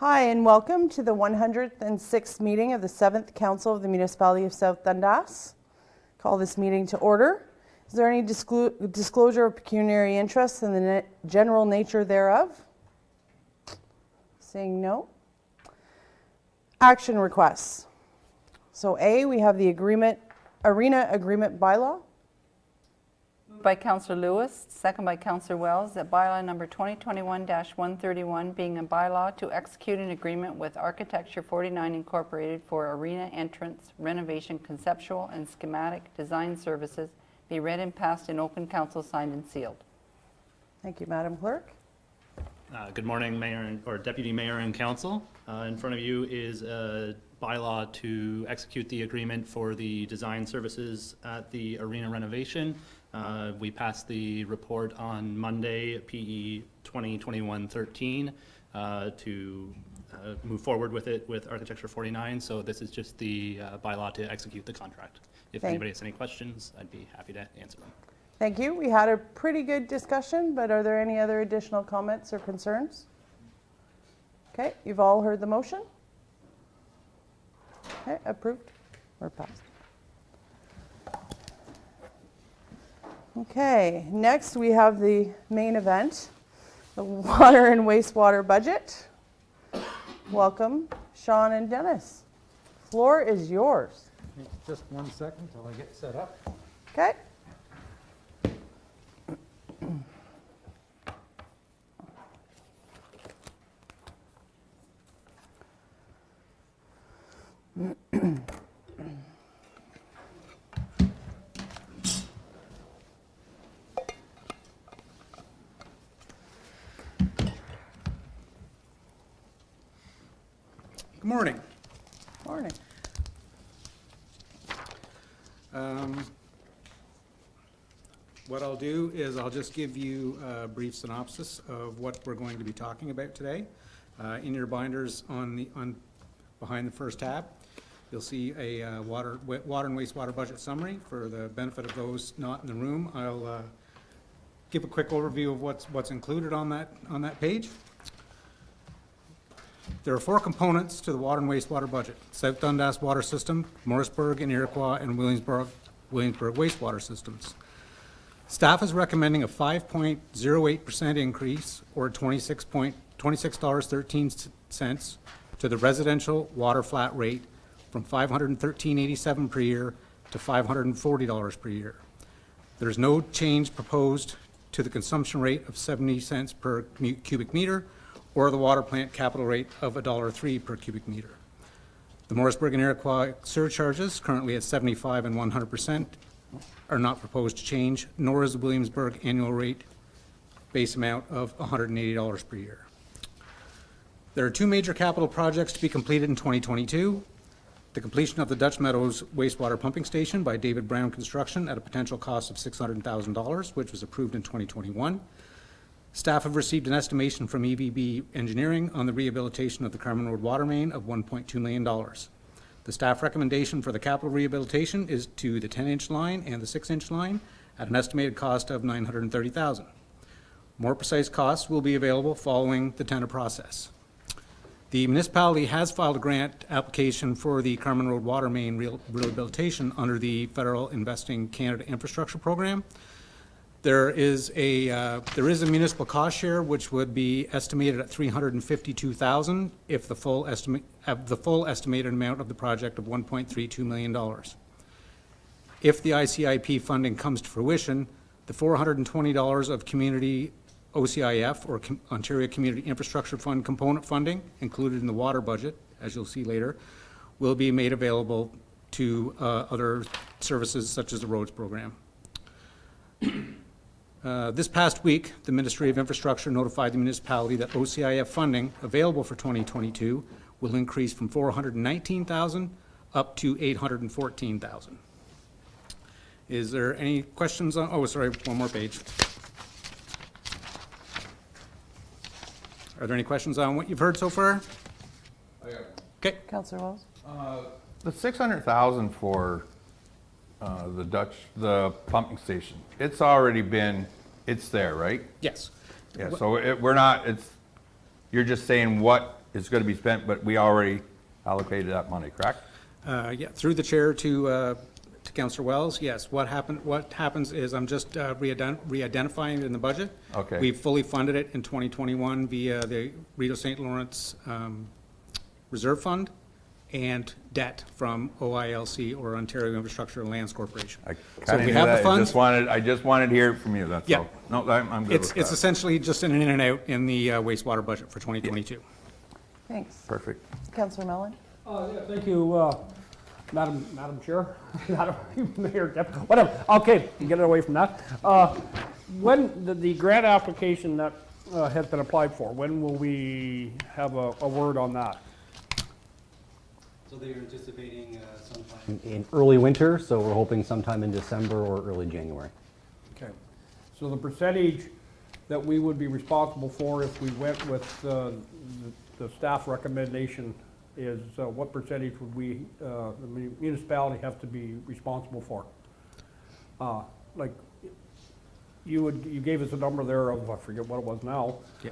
Hi, and welcome to the 106th meeting of the 7th Council of the Municipality of South Dundas. Call this meeting to order. Is there any disclosure of pecuniary interest in the general nature thereof? Saying no. Action requests. So A, we have the arena agreement bylaw. Moved by Councillor Lewis, second by Councillor Wells, that bylaw number 2021-131 being a bylaw to execute an agreement with Architecture 49 Incorporated for arena entrance renovation conceptual and schematic design services be read and passed in open council, signed and sealed. Thank you, Madam Clerk. Good morning, Mayor or Deputy Mayor and Council. In front of you is a bylaw to execute the agreement for the design services at the arena renovation. We passed the report on Monday, PE 2021-13, to move forward with it with Architecture 49. So this is just the bylaw to execute the contract. If anybody has any questions, I'd be happy to answer them. Thank you. We had a pretty good discussion, but are there any other additional comments or concerns? Okay, you've all heard the motion? Okay, approved or passed? Okay, next we have the main event, the water and wastewater budget. Welcome, Sean and Dennis. Floor is yours. Just 1 second till I get set up. Okay. Good morning. Morning. What I'll do is I'll just give you a brief synopsis of what we're going to be talking about today. In your binders behind the first tab, you'll see a water and wastewater budget summary. For the benefit of those not in the room, I'll give a quick overview of what's included on that page. There are 4 components to the water and wastewater budget: South Dundas water system, Morrisburg and Iroquois, and Williamsburg wastewater systems. Staff is recommending a 5.08% increase, or $26.13 to the residential water flat rate from $513.87 per year to $540 per year. There is no change proposed to the consumption rate of 70 cents per cubic meter or the water plant capital rate of $1.03 per cubic meter. The Morrisburg and Iroquois surcharges, currently at 75% and 100%, are not proposed to change, nor is the Williamsburg annual rate base amount of $180 per year. There are 2 major capital projects to be completed in 2022. The completion of the Dutch Meadows wastewater pumping station by David Brown Construction at a potential cost of $600,000, which was approved in 2021. Staff have received an estimation from EVB Engineering on the rehabilitation of the Carmen Road water main of $1.2 million. The staff recommendation for the capital rehabilitation is to the 10-inch line and the 6-inch line at an estimated cost of $930,000. More precise costs will be available following the tender process. The municipality has filed a grant application for the Carmen Road water main rehabilitation under the Federal Investing Canada Infrastructure Program. There is a municipal cost share which would be estimated at $352,000 if the full estimated amount of the project of $1.32 million. If the ICIP funding comes to fruition, the $420 of community OCIF, or Ontario Community Infrastructure Fund component funding included in the water budget, as you'll see later, will be made available to other services such as the roads program. This past week, the Ministry of Infrastructure notified the municipality that OCIF funding available for 2022 will increase from $419,000 up to $814,000. Is there any questions on, oh, sorry, one more page. Are there any questions on what you've heard so far? Okay. Councillor Wells. The $600,000 for the pumping station, it's there, right? Yes. Yeah, so we're not, you're just saying what it's going to be spent, but we already allocated that money, correct? Yeah, through the chair to Councillor Wells, yes. What happens is I'm just re-identifying it in the budget. Okay. We've fully funded it in 2021 via the Rideau St. Lawrence Reserve Fund and debt from OILC, or Ontario Infrastructure and Lands Corporation. I So kind of we knew have the that. funds. I just wanted to hear it from you, that's Yeah. all. No, I'm good with It's that. essentially just an in and out in the wastewater budget for 2022. Thanks. Perfect. Councillor Mellon? Yeah, thank you, Madam Chair, Madam Mayor, whatever. Okay, get it away from that. When the grant application that has been applied for, when will we have a word on that? So they're anticipating sometime in early winter, so we're hoping sometime in December or early January. Okay. So the percentage that we would be responsible for if we went with the staff recommendation is, what percentage would we, the municipality have to be responsible for? Like, you gave us a number there of, I forget what it was now. Yeah.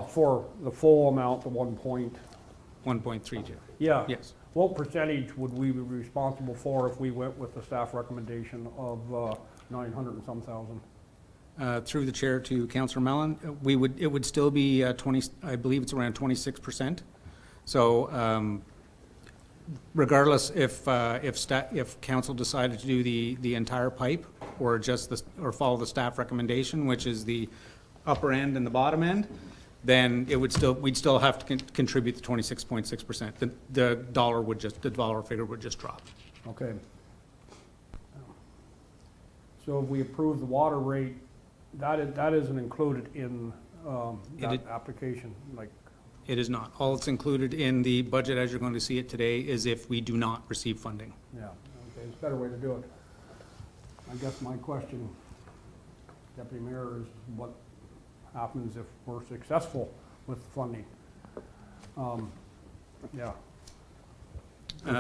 For the full amount, the 1.32. yeah. Yes. What percentage would we be responsible for if we went with the staff recommendation of 900 and some thousand? Through the chair to Councillor Mellon, it would still be 20, I believe it's around 26%. So regardless if council decided to do the entire pipe or or follow the staff recommendation, which is the upper end and the bottom end, then we'd still have to contribute the 26.6%. The dollar figure would just drop. Okay. So if we approve the water rate, that isn't included in that application, like, It is not. All that's included in the budget, as you're going to see it today, is if we do not receive funding. yeah, okay, it's a better way to do it. I guess my question, Deputy Mayor, is what happens if we're successful with funding? Yeah.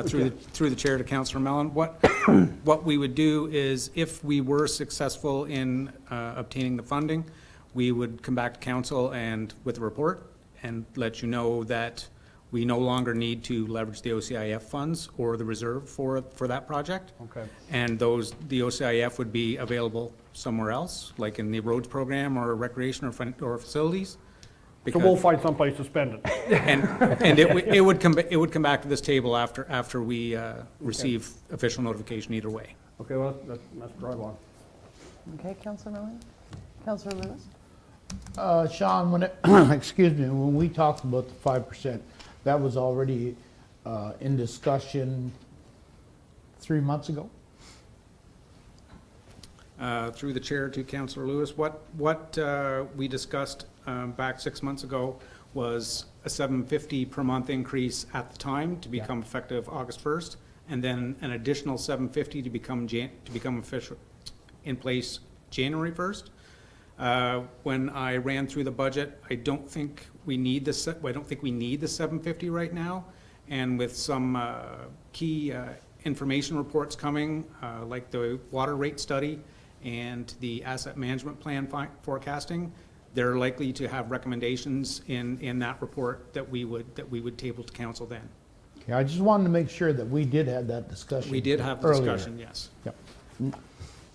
Through the chair to Councillor Mellon, what we would do is, if we were successful in obtaining the funding, we would come back to council and with a report and let you know that we no longer need to leverage the OCIF funds or the reserve for that project. Okay. And the OCIF would be available somewhere else, like in the roads program or recreation or facilities. So we'll find someplace to spend it. And it would come back to this table after we receive official notification either way. Okay, well, let's drive on. Okay, Councillor Mellon? Councillor Lewis? Sean, excuse me, when we talked about the 5%, that was already in discussion 3 months ago? Through the chair to Councillor Lewis, what we discussed back 6 months ago was a $750 per month increase at the time to become effective August 1st, and then an additional $750 to become official in place January 1st. When I ran through the budget, I don't think we need the $750 right now, and with some key information reports coming, like the water rate study and the asset management plan forecasting, they're likely to have recommendations in that report that we would table to council then. Okay, I just wanted to make sure that we did have that discussion. We did have the earlier. discussion, yes. Yep.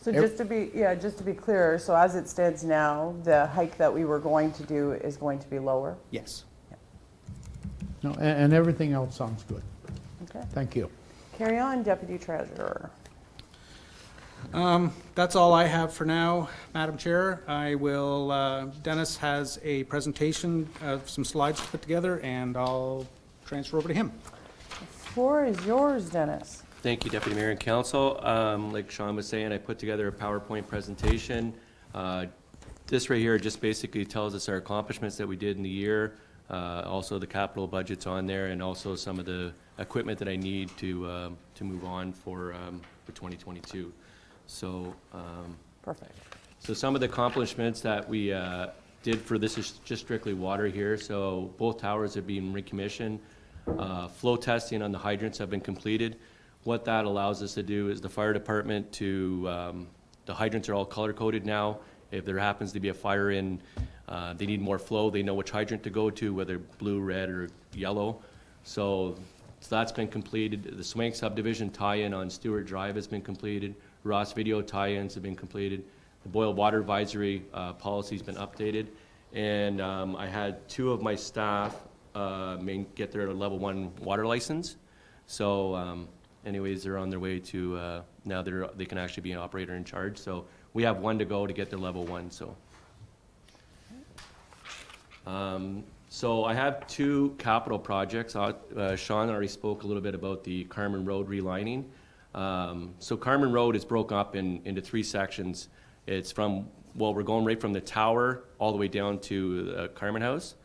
So just to be clear, so as it stands now, the hike that we were going to do is going to be lower? Yes. No, and everything else sounds good. Okay. Thank you. Carry on, Deputy Treasurer. That's all I have for now, Madam Chair. Dennis has a presentation of some slides to put together, and I'll transfer over to him. The floor is yours, Dennis. Thank you, Deputy Mayor and Council. Like Sean was saying, I put together a PowerPoint presentation. This right here just basically tells us our accomplishments that we did in the year, also the capital budgets on there, and also some of the equipment that I need to move on for 2022. So, Perfect. so some of the accomplishments that we did for this is just strictly water here. So both towers have been recommissioned. Flow testing on the hydrants have been completed. What that allows us to do is the fire department the hydrants are all color coded now. If there happens to be a fire in They need more flow. They know which hydrant to go to, whether blue, red, or yellow. So that's been completed. The Swank subdivision tie-in on Stewart Drive has been completed. Ross Video tie-ins have been completed. The boil water advisory policy's been updated. And I had 2 of my staff get their level 1 water license. So anyways, they're on their way to, now they can actually be an operator in charge. So we have 1 to go to get their level 1, so. So I have 2 capital projects. Sean already spoke a little bit about the Carmen Road relining. So Carmen Road is broken up into 3 sections. It's from, well, we're going right from the tower all the way down to the Carmen House.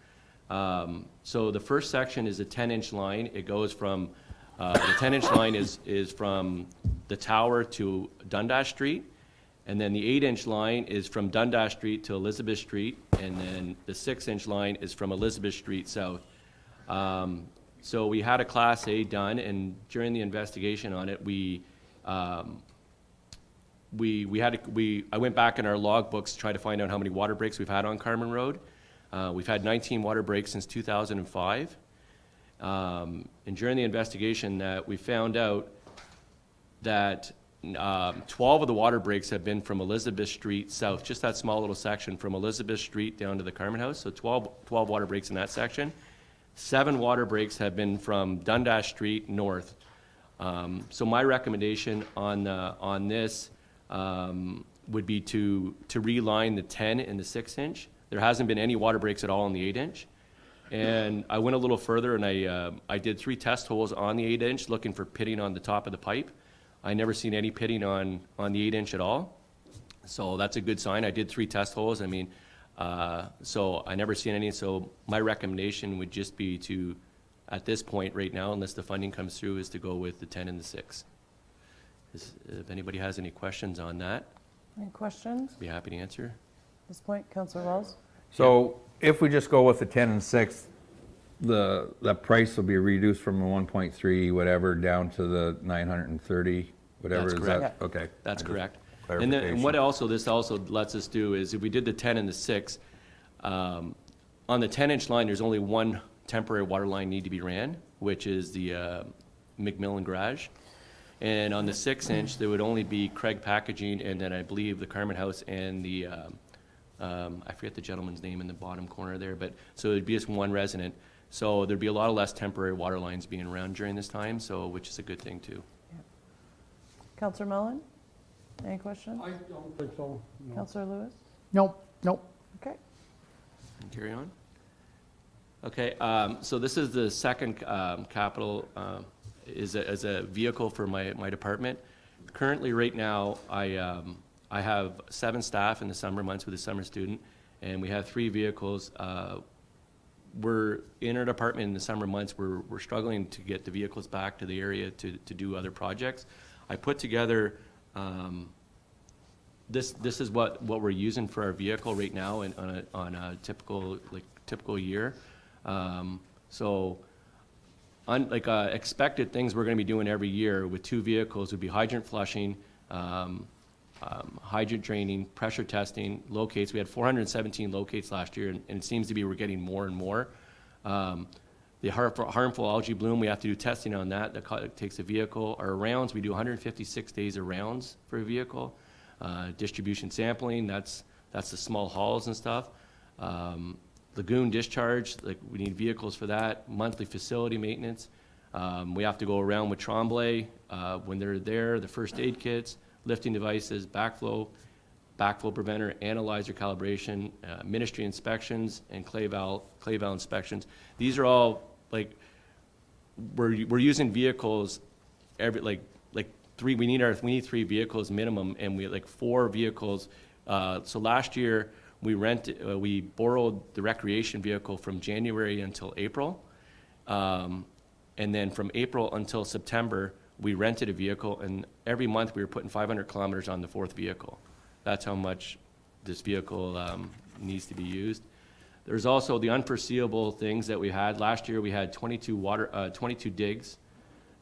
So the first section is a 10-inch line. It goes from, the 10-inch line is from the tower to Dundas Street. And then the 8-inch line is from Dundas Street to Elizabeth Street, and then the 6-inch line is from Elizabeth Street south. So we had a Class A done, and during the investigation on it, I went back in our log books to try to find out how many water breaks we've had on Carmen Road. We've had 19 water breaks since 2005. And during the investigation we found out that 12 of the water breaks have been from Elizabeth Street south, just that small little section from Elizabeth Street down to the Carmen House. So 12 water breaks in that section. 7 water breaks have been from Dundas Street north. So my recommendation on this would be to reline the 10 and the 6-inch. There hasn't been any water breaks at all on the 8-inch. And I went a little further, and I did 3 test holes on the 8-inch looking for pitting on the top of the pipe. I never seen any pitting on the 8-inch at all. So that's a good sign. I did 3 test holes. I mean, so I never seen any. So my recommendation would just be to, at this point right now, unless the funding comes through, is to go with the 10 and the 6. If anybody has any questions on that, Any questions be happy to answer. at this point? Councillor Wells? So if we just go with the 10 and 6, the price will be reduced from the 1.3 whatever down to the 930 whatever. That's is correct. that okay? That's Just correct. And then, and what this also lets us do is if we did the 10 and the 6, on the 10-inch line, there's only 1 temporary water line need to be ran, which is the McMillan Garage. And on the 6-inch, there would only be Craig Packaging, and then I believe the Carmen House and the, I forget the gentleman's name in the bottom corner there, but so it'd be just 1 resident. So there'd be a lot of less temporary water lines being around during this time, so which is a good thing too. Councillor Mullen? Any questions? I don't think so. No. Councillor Lewis? Nope, nope. Okay. Carry on. Okay, so this is the second capital, is a vehicle for my department. Currently, right now, I have 7 staff in the summer months with a summer student, and we have 3 vehicles. We're in our department in the summer months. We're struggling to get the vehicles back to the area to do other projects. I put together this is what we're using for our vehicle right now on a typical year. So expected things we're going to be doing every year with 2 vehicles would be hydrant flushing, hydrant draining, pressure testing, locates. We had 417 locates last year, and it seems to be we're getting more and more. The harmful algae bloom, we have to do testing on that. That takes a vehicle. Our rounds, we do 156 days of rounds for a vehicle. Distribution sampling, that's the small hauls and stuff. Lagoon discharge, we need vehicles for that. Monthly facility maintenance. We have to go around with Tremblay when they're there, the first aid kits, lifting devices, backflow preventer, analyzer calibration, ministry inspections, and clay valve inspections. These are all we're using vehicles every 3. We need 3 vehicles minimum, and we 4 vehicles. So last year we borrowed the recreation vehicle from January until April, and then from April until September we rented a vehicle, and every month we were putting 500 kilometers on the 4th vehicle. That's how much this vehicle needs to be used. There's also the unforeseeable things that we had. Last year we had 22 digs.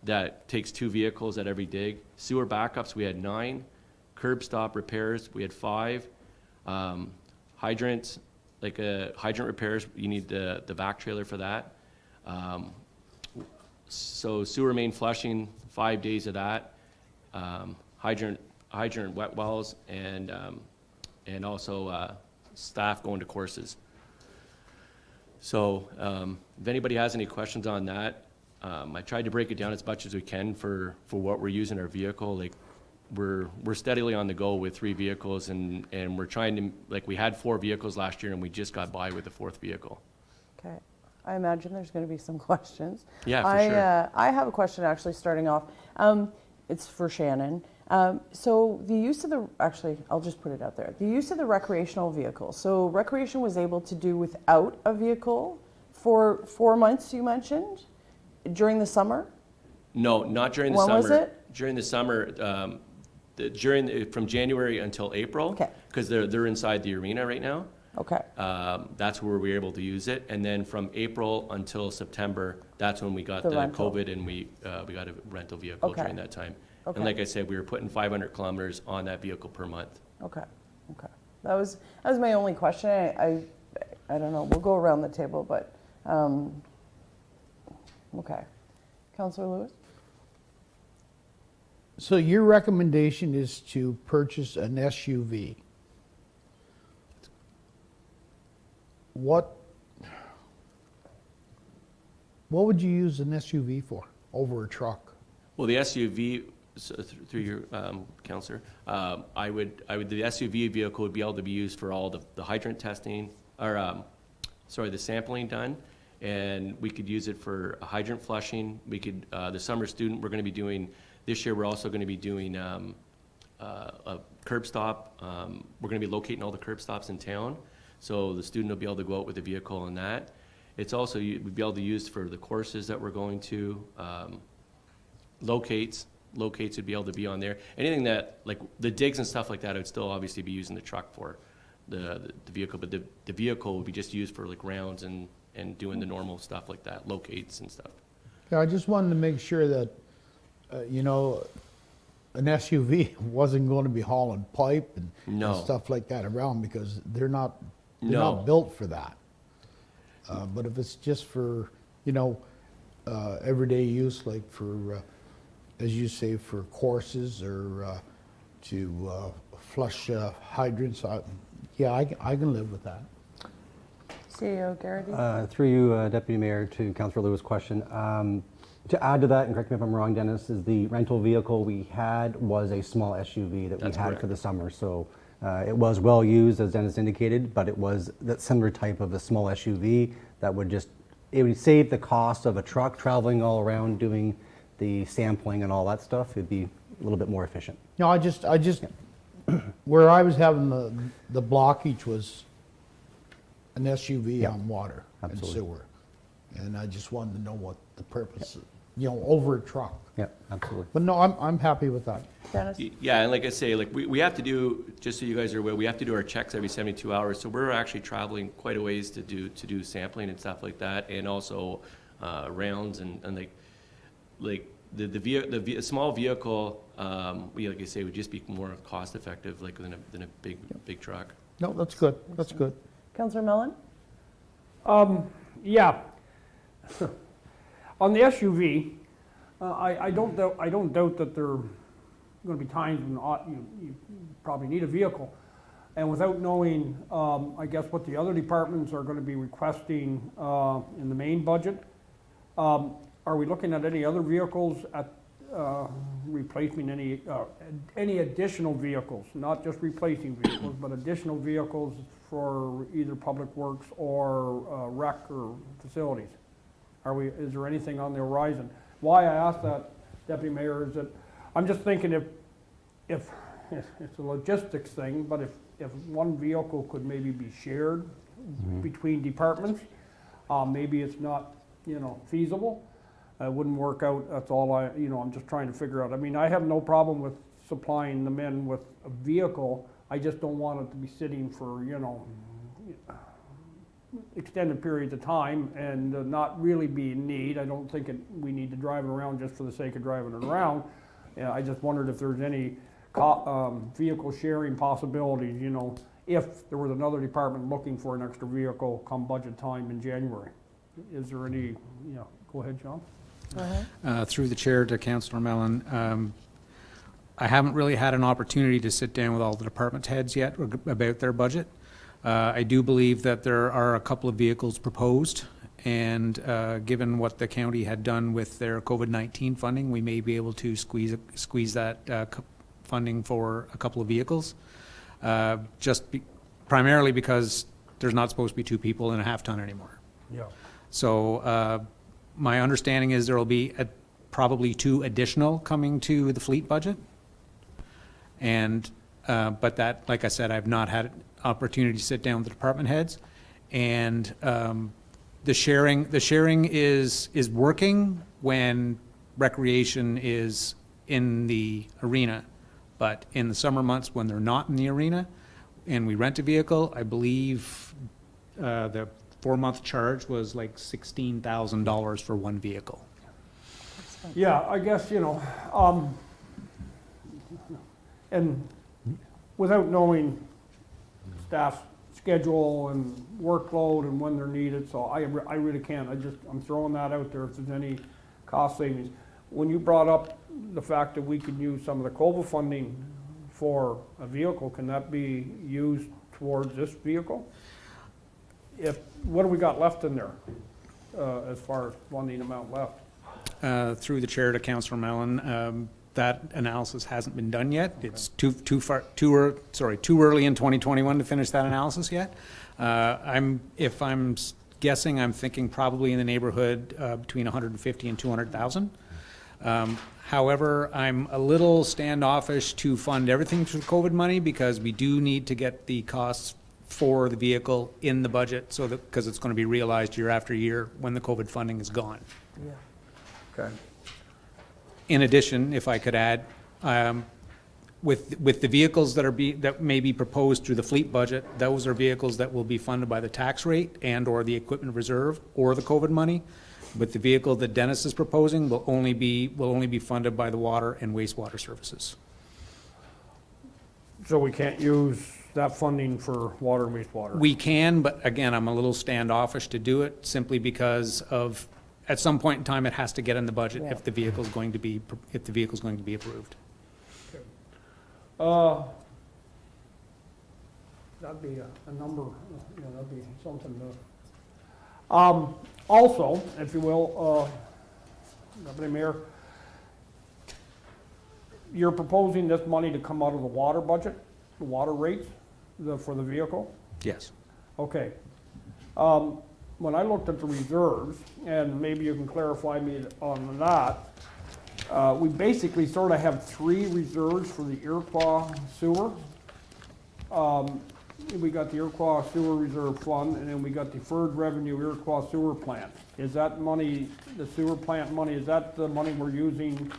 That takes 2 vehicles at every dig. Sewer backups, we had 9. Curb stop repairs, we had 5. Hydrants, like hydrant repairs, you need the vac trailer for that. So sewer main flushing, 5 days of that. Hydrant wet wells, and also staff going to courses. So if anybody has any questions on that, I tried to break it down as much as we can for what we're using our vehicle. Like we're steadily on the go with 3 vehicles, and we're trying to, like, we had 4 vehicles last year and we just got by with the 4th vehicle. Okay. I imagine there's going to be some questions. Yeah, for sure. I have a question actually starting off. It's for Shannon. So the use of actually, I'll just put it out there. The use of the recreational vehicle. So recreation was able to do without a vehicle for 4 months, you mentioned, during the summer? No, not during the When summer. was it? During the summer, from January until April. Okay. Because they're inside the arena right now. Okay. That's where we were able to use it. And then from April until September, that's when we got The the rental. COVID, and we got a rental vehicle Okay. during that time. Okay. And like I said, we were putting 500 kilometers on that vehicle per month. Okay. Okay. That was my only question. I don't know. We'll go around the table, but okay. Councillor Lewis? So your recommendation is to purchase an SUV. What would you use an SUV for over a truck? Well, the SUV, through your counselor, the SUV vehicle would be able to be used for all the hydrant testing, or the sampling done, and we could use it for hydrant flushing. We could, the summer student, we're going to be doing, this year we're also going to be doing a curb stop. We're going to be locating all the curb stops in town, so the student will be able to go out with a vehicle on that. It's also, we'd be able to use for the courses that we're going to. Locates would be able to be on there. Anything that, like the digs and stuff like that, I would still obviously be using the truck for the vehicle, but the vehicle would be just used for like rounds and doing the normal stuff like that, locates and stuff. Yeah, I just wanted to make sure that, an SUV wasn't going to be hauling pipe and No. stuff like that around, because they're not No. built for that. But if it's just for, everyday use, like for, as you say, for courses or to flush hydrants, I can live with that. CEO Garrity? Through you, Deputy Mayor, to Councillor Lewis' question. To add to that, and correct me if I'm wrong, Dennis, is the rental vehicle we had was a small SUV that That's we had correct. for the summer. So it was well used, as Dennis indicated, but it was that similar type of a small SUV that would it would save the cost of a truck traveling all around doing the sampling and all that stuff. It'd be a little bit more efficient. No, I just, where I was having the blockage was an SUV Yeah, on water and absolutely. sewer. And I just wanted to know what the purpose, over a truck. Yeah, absolutely. But no, I'm happy with that. Dennis? Yeah, and like I say, like we have to do, just so you guys are aware, we have to do our checks every 72 hours. So we're actually traveling quite a ways to do sampling and stuff like that, and also rounds and like the small vehicle, like I say, would just be more cost effective, like than a big truck. No, that's good, that's good. Councillor Mellon? Yeah. On the SUV, I don't doubt that there are going to be times when you probably need a vehicle. And without knowing, I guess, what the other departments are going to be requesting in the main budget, are we looking at any other vehicles at replacing any additional vehicles, not just replacing vehicles, but additional vehicles for either public works or rec or facilities? Is there anything on the horizon? Why I ask that, Deputy Mayor, is that I'm just thinking if it's a logistics thing, but if one vehicle could maybe be shared between departments, maybe it's not, feasible. It wouldn't work out. That's all I'm just trying to figure out. I mean, I have no problem with supplying the men with a vehicle. I just don't want it to be sitting for, extended periods of time and not really be in need. I don't think we need to drive it around just for the sake of driving it around. I just wondered if there's any vehicle sharing possibilities, if there was another department looking for an extra vehicle come budget time in January. Is there any, go ahead, John. Through the chair to Councillor Mellon, I haven't really had an opportunity to sit down with all the department heads yet about their budget. I do believe that there are a couple of vehicles proposed, and given what the county had done with their COVID-19 funding, we may be able to squeeze that funding for a couple of vehicles, primarily because there's not supposed to be 2 people in a half-ton anymore. Yeah. So my understanding is there will be probably 2 additional coming to the fleet budget. And, but that, like I said, I've not had an opportunity to sit down with the department heads. And the sharing is working when recreation is in the arena. But in the summer months when they're not in the arena and we rent a vehicle, I believe the 4-month charge was like $16,000 for one vehicle. Yeah, I guess, and without knowing staff's schedule and workload and when they're needed, so I really can't. I'm throwing that out there if there's any cost savings. When you brought up the fact that we could use some of the COVA funding for a vehicle, can that be used towards this vehicle? What do we got left in there as far as funding amount left? Through the chair to Councillor Mellon, that analysis hasn't been done yet. Okay. It's too early in 2021 to finish that analysis yet. If I'm guessing, I'm thinking probably in the neighborhood between 150 and 200,000. However, I'm a little standoffish to fund everything through COVID money because we do need to get the costs for the vehicle in the budget, so that because it's going to be realized year after year when the COVID funding is gone. Yeah. Okay. In addition, if I could add, with the vehicles that may be proposed through the fleet budget, those are vehicles that will be funded by the tax rate and or the equipment reserve or the COVID money. But the vehicle that Dennis is proposing will only be funded by the water and wastewater services. So we can't use that funding for water and wastewater? We can, but again, I'm a little standoffish to do it simply because of, at some point in time, it has to get in the budget if the vehicle's going to be approved. Okay. That'd be a number, that'd be something to. Also, if you will, Deputy Mayor, you're proposing this money to come out of the water budget, the water rates, for the vehicle? Yes. Okay. When I looked at the reserves, and maybe you can clarify me on that, we basically sort of have 3 reserves for the Iroquois sewer. We got the Iroquois Sewer Reserve Fund, and then we got deferred revenue Iroquois Sewer Plant. Is that money, the sewer plant money, is that the money we're using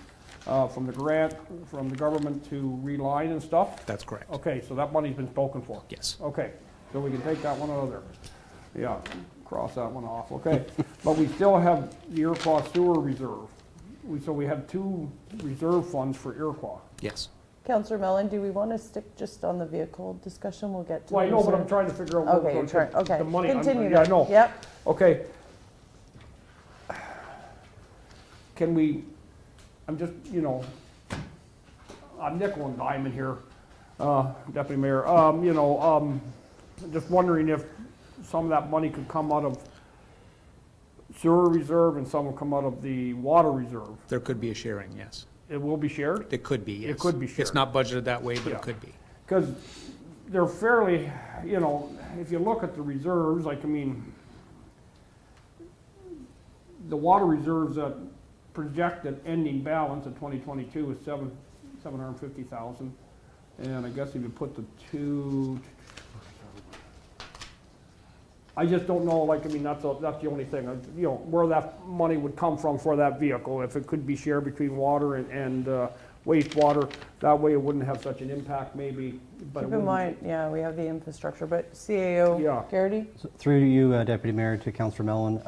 from the grant, from the government to reline and stuff? That's correct. Okay, so that money's been spoken for? Yes. Okay, so we can take that one out of there. Yeah, cross that one off, okay. But we still have the Iroquois Sewer Reserve. So we have 2 reserve funds for Iroquois. Yes. Councillor Mellon, do we want to stick just on the vehicle discussion? We'll get to Well, I the know, but I'm reserve. trying to figure out Okay, okay. the money. Continue Yeah, I then. know. Yep. Okay. Can we, I'm just, I'm nickel and diming here, Deputy Mayor. Just wondering if some of that money could come out of sewer reserve and some will come out of the water reserve. There could be a sharing, yes. It will be shared? It could be, yes. It could be shared. It's not budgeted that way, but Yeah. it could be. Because they're fairly, if you look at the reserves, the water reserves that projected ending balance in 2022 is 750,000. And I guess if you put the 2, I just don't know, that's the only thing, where that money would come from for that vehicle, if it could be shared between water and wastewater, that way it wouldn't have such an impact maybe, but it Keep in wouldn't. mind, yeah, we have the infrastructure, but CAO, Yeah. Garrity? So through you, Deputy Mayor, to Councillor Mellon,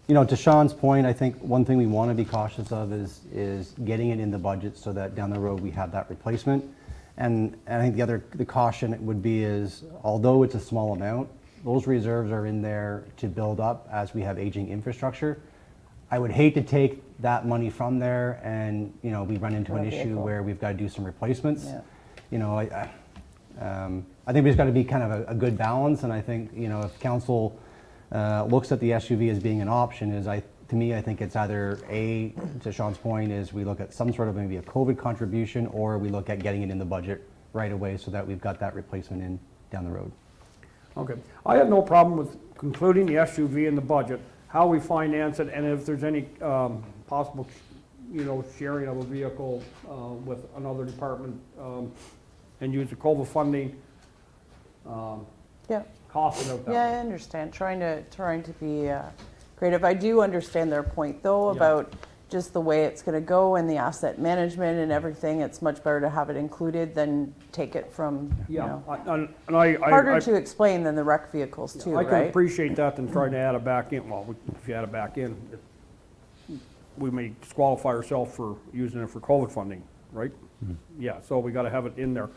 to Sean's point, I think one thing we want to be cautious of is getting it in the budget so that down the road we have that replacement. And I think the caution would be is, although it's a small amount, those reserves are in there to build up as we have aging infrastructure. I would hate to take that money from there and, we run into an issue where we've got to do some replacements. Yeah. I think there's got to be kind of a good balance, and I think, if council looks at the SUV as being an option, to me, I think it's either to Sean's point, is we look at some sort of maybe a COVID contribution, or we look at getting it in the budget right away so that we've got that replacement in down the road. Okay. I have no problem with concluding the SUV in the budget, how we finance it, and if there's any possible, sharing of a vehicle with another department, and use the COVA funding, Yeah. cost it out that Yeah, way. I understand, trying to be creative. I do understand their point, though, Yeah. about just the way it's going to go and the asset management and everything. It's much better to have it included than take it from, Yeah, and I. harder to explain than the rec vehicles, too, I can right? appreciate that than trying to add it back in. Well, if you add it back in, we may disqualify ourselves for using it for COVID funding, right? Yeah, so we gotta have it in there.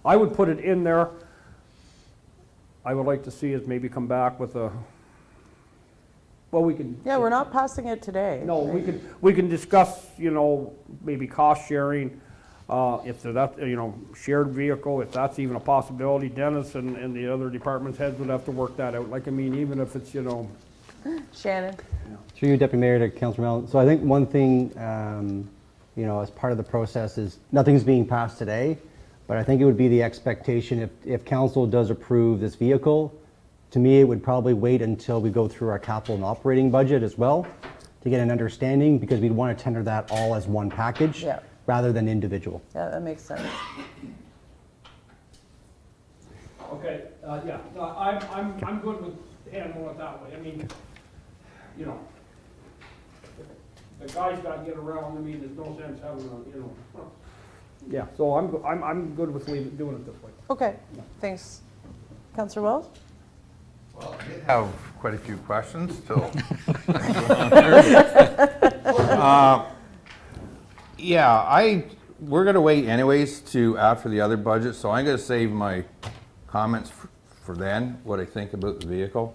I would put it in there. I would like to see us maybe come back with we can. Yeah, we're not passing it today. No, right? we can discuss, maybe cost sharing, if that, shared vehicle, if that's even a possibility. Dennis and the other departments heads would have to work that out. Even if it's, Shannon? Through you, Deputy Mayor, to Councillor Mellon. So I think one thing, as part of the process is, nothing's being passed today, but I think it would be the expectation if council does approve this vehicle, to me, it would probably wait until we go through our capital and operating budget as well to get an understanding, because we'd want to tender that all as one package Yeah. rather than individual. Yeah, that makes sense. Okay, yeah, no, I'm good with handling it that way. The guy's gotta get around, there's no sense having Yeah, so I'm good with doing it this way. Okay, thanks. Councillor Wells? Well, I did have quite a few questions still. We're gonna wait anyways to after the other budget, so I'm gonna save my comments for then, what I think about the vehicle.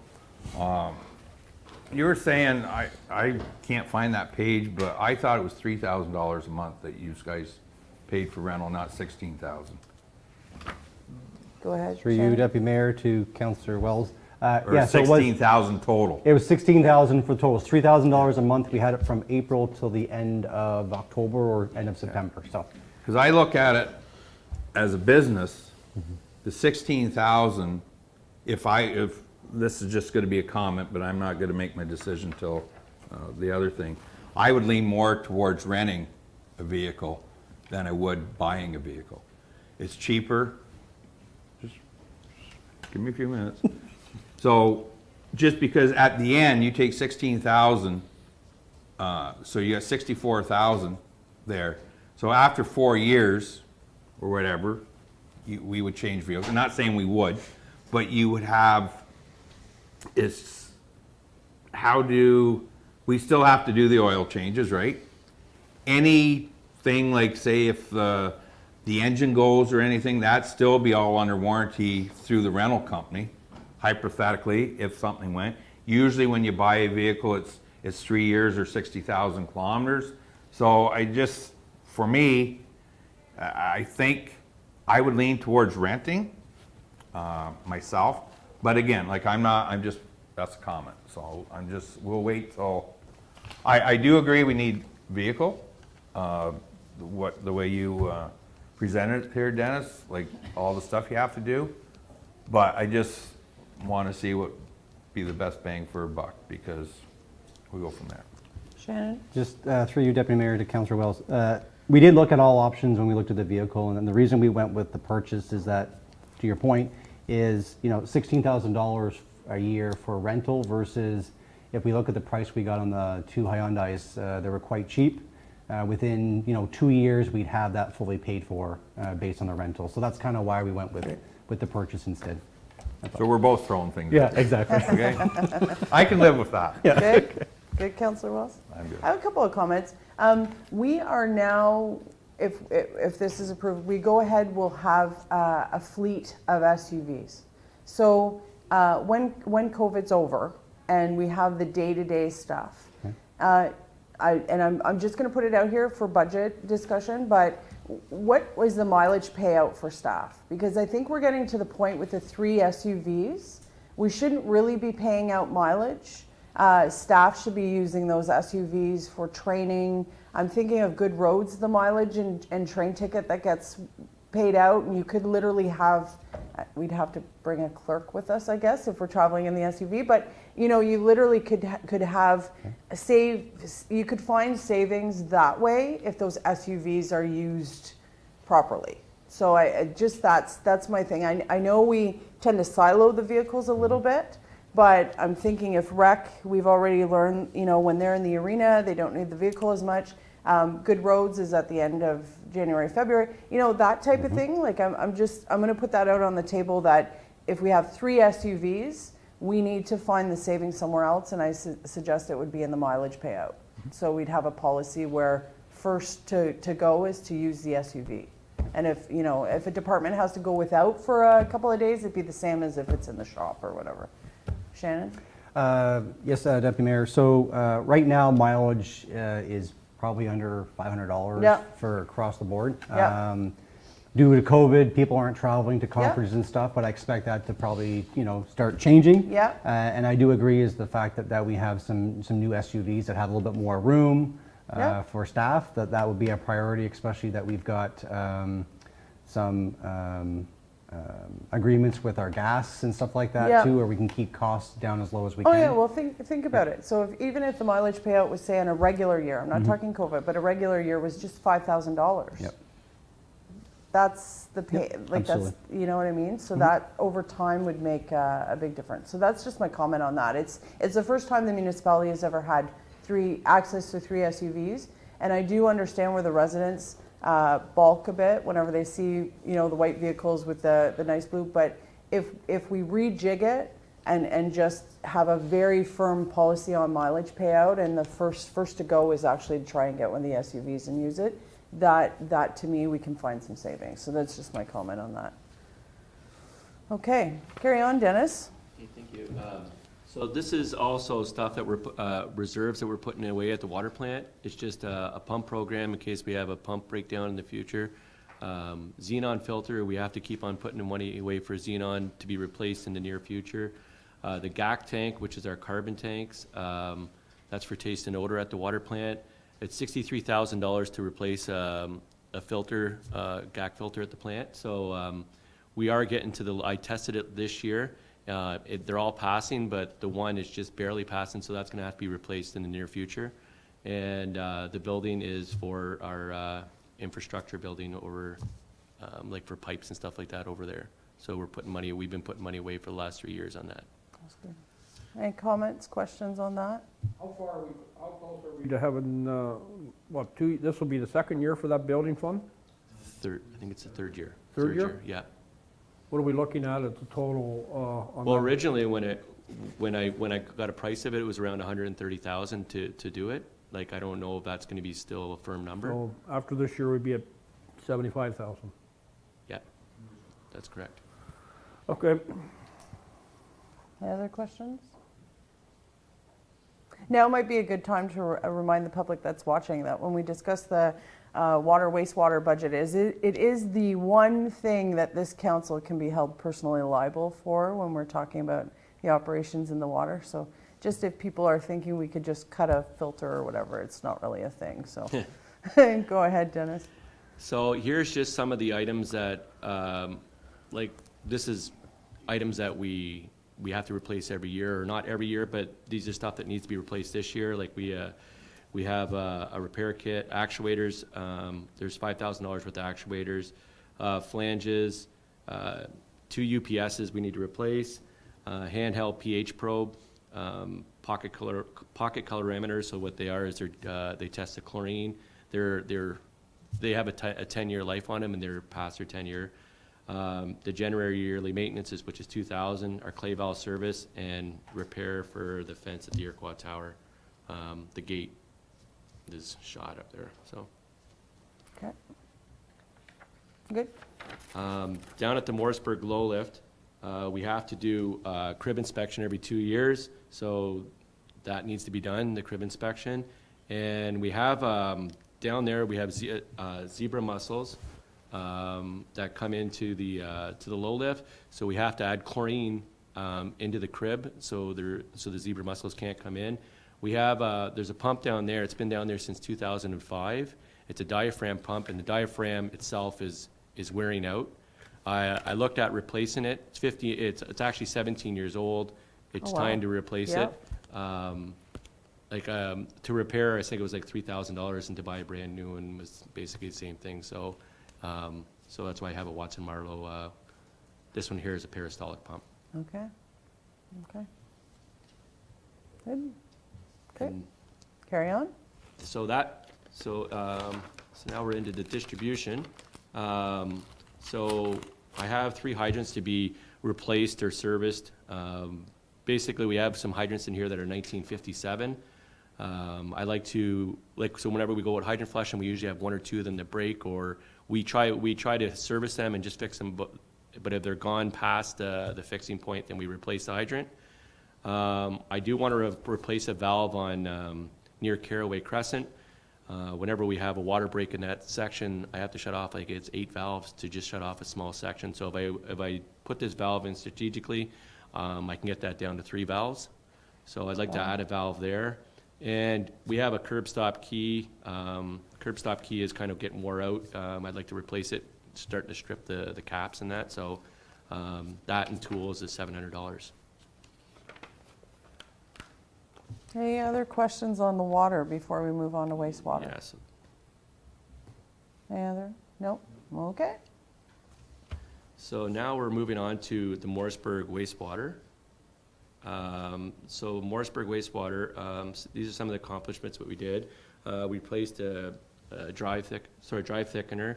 You were saying, I can't find that page, but I thought it was $3,000 a month that you guys paid for rental, not $16,000. Go ahead. Through you, Shannon. Deputy Mayor, to Councillor Wells. Or Yeah, so it was- 16,000 total. It was $16,000 for the total. It's $3,000 a month. We had it from April till the end of October or end of September, so. Because I look at it as a business, the 16,000, if this is just gonna be a comment, but I'm not gonna make my decision till the other thing. I would lean more towards renting a vehicle than I would buying a vehicle. It's cheaper. Just give me a few minutes. So, just because at the end, you take 16,000, so you got 64,000 there. So after 4 years, or whatever, we would change vehicles. I'm not saying we would, but you would have, we still have to do the oil changes, right? Anything like, say, if the engine goes or anything, that'd still be all under warranty through the rental company, hypothetically, if something went. Usually when you buy a vehicle, it's 3 years or 60,000 kilometers. So for me, I think I would lean towards renting myself. But again, that's a comment. So we'll wait till, I do agree we need vehicle. The way you presented it here, Dennis, like all the stuff you have to do. But I just want to see what be the best bang for a buck, because we go from there. Shannon? Just through you, Deputy Mayor, to Councillor Wells. We did look at all options when we looked at the vehicle, and the reason we went with the purchase is that, to your point, is $16,000 a year for rental versus if we look at the price we got on the two Hyundais, they were quite cheap. Within 2 years, we'd have that fully paid for based on the rental. So that's kind of why we went with the purchase instead. So we're both throwing things Yeah, out. exactly. Okay? I can live with that. Good? Good, Councillor Wells? I'm good. I have a couple of comments. We are now if this is approved, we go ahead, we'll have a fleet of SUVs. So when COVID's over and we have the day-to-day stuff, I'm just going to put it out here for budget discussion, but what was the mileage payout for staff? Because I think we're getting to the point with the 3 SUVs, we shouldn't really be paying out mileage. Staff should be using those SUVs for training. I'm thinking of Good Roads, the mileage and train ticket that gets paid out, and you could literally have, we'd have to bring a clerk with us, I guess, if we're traveling in the SUV, but you know, you literally could have you could find savings that way if those SUVs are used properly. So I just, that's my thing. I know we tend to silo the vehicles a little bit, but I'm thinking if rec, we've already learned, you know, when they're in the arena, they don't need the vehicle as much. Good Roads is at the end of January, February, you know, that type of thing. Like I'm going to put that out on the table that if we have 3 SUVs, we need to find the savings somewhere else, and I suggest it would be in the mileage payout. So we'd have a policy where first to go is to use the SUV. And if, you know, if a department has to go without for a couple of days, it'd be the same as if it's in the shop or whatever. Shannon? Yes, Deputy Mayor. So right now, mileage is probably under $500 Yep. for across the board. Yep. Due to COVID, people aren't traveling to conferences and stuff, but I expect that to probably, you know, start changing. Yep. And I do agree is the fact that we have some new SUVs that have a little bit more room Yep. for staff, that would be a priority, especially that we've got some agreements with our gas and stuff like that Yeah. too, where we can keep costs down as low as we Oh can. yeah, well think about it. So even if the mileage payout was, say, on a regular year, I'm not talking COVID, but a regular year was just $5,000. Yep. That's the pay, Yep, like absolutely. that's, you know what I mean? So that over time would make a big difference. So that's just my comment on that. It's the first time the municipality has ever had access to 3 SUVs, and I do understand where the residents balk a bit whenever they see, you know, the white vehicles with the nice blue. But if we rejig it and just have a very firm policy on mileage payout, and the first to go is actually to try and get one of the SUVs and use it, that to me we can find some savings. So that's just my comment on that. Okay, carry on, Dennis. Okay, thank you. So this is also stuff that we're, reserves that we're putting away at the water plant. It's just a pump program in case we have a pump breakdown in the future. Xenon filter, we have to keep on putting money away for xenon to be replaced in the near future. The GAC tank, which is our carbon tanks, that's for taste and odor at the water plant. It's $63,000 to replace a filter, GAC filter at the plant. So we are getting to I tested it this year. They're all passing, but the one is just barely passing, so that's going to have to be replaced in the near future. And the building is for our infrastructure building over, like for pipes and stuff like that over there. So we've been putting money away for the last 3 years on that. That's good. Any comments, questions on that? How close are we to having, this will be the 2nd year for that building fund? I think it's the 3rd year. Third year? Yeah. What are we looking at the total on Well, that? originally, when I got a price of it, it was around 130,000 to do it. Like, I don't know if that's going to be still a firm number. So after this year, we'd be at 75,000. Yeah, that's correct. Okay. Any other questions? Now might be a good time to remind the public that's watching that when we discuss the water wastewater budget, it is the one thing that this council can be held personally liable for when we're talking about the operations in the water. So just if people are thinking we could just cut a filter or whatever, it's not really a thing. So go ahead, Dennis. So here's just some of the items that, like, this is items that we have to replace every year, or not every year, but these are stuff that needs to be replaced this year. Like we have a repair kit, actuators, there's $5,000 worth of actuators, flanges, 2 UPSs we need to replace, handheld pH probe, pocket colorimeters. So what they are is they test the chlorine. They have a 10-year life on them, and they're past their 10-year. The January yearly maintenance which is $2,000, our clay valve service, and repair for the fence at the Iroquois Tower. The gate is shot up there, so. Okay. Good. Down at the Morrisburg low lift, we have to do crib inspection every 2 years, so that needs to be done, the crib inspection. And we have, down there, we have zebra mussels that come into the low lift, so we have to add chlorine into the crib, so the zebra mussels can't come in. We have, there's a pump down there, it's been down there since 2005. It's a diaphragm pump, and the diaphragm itself is wearing out. I looked at replacing it. It's actually 17 years old. It's Oh, wow. time to replace Yeah. it. To repair, I think it was like $3,000, and to buy a brand new one was basically the same thing. So that's why I have a Watson Marlowe. This one here is a peristaltic pump. Okay. Okay. Good. Okay. And Carry on. So now we're into the distribution. So I have 3 hydrants to be replaced or serviced. Basically, we have some hydrants in here that are 1957. I like to, so whenever we go out hydrant flushing, we usually have 1 or 2 of them that break, or we try to service them and just fix them, but if they're gone past the fixing point, then we replace the hydrant. I do want to replace a valve on near Caraway Crescent. Whenever we have a water break in that section, I have to shut off, like, it's 8 valves to just shut off a small section. So if I put this valve in strategically, I can get that down to 3 valves. So I'd like to add a valve there. And we have a curb stop key. Curb stop key is kind of getting wore out. I'd like to replace it, starting to strip the caps and that. So that and tools is $700. Any other questions on the water before we move on to wastewater? Yes. Any other? Nope. Okay. So now we're moving on to the Morrisburg wastewater. So Morrisburg wastewater, these are some of the accomplishments that we did. We placed a drive thickener,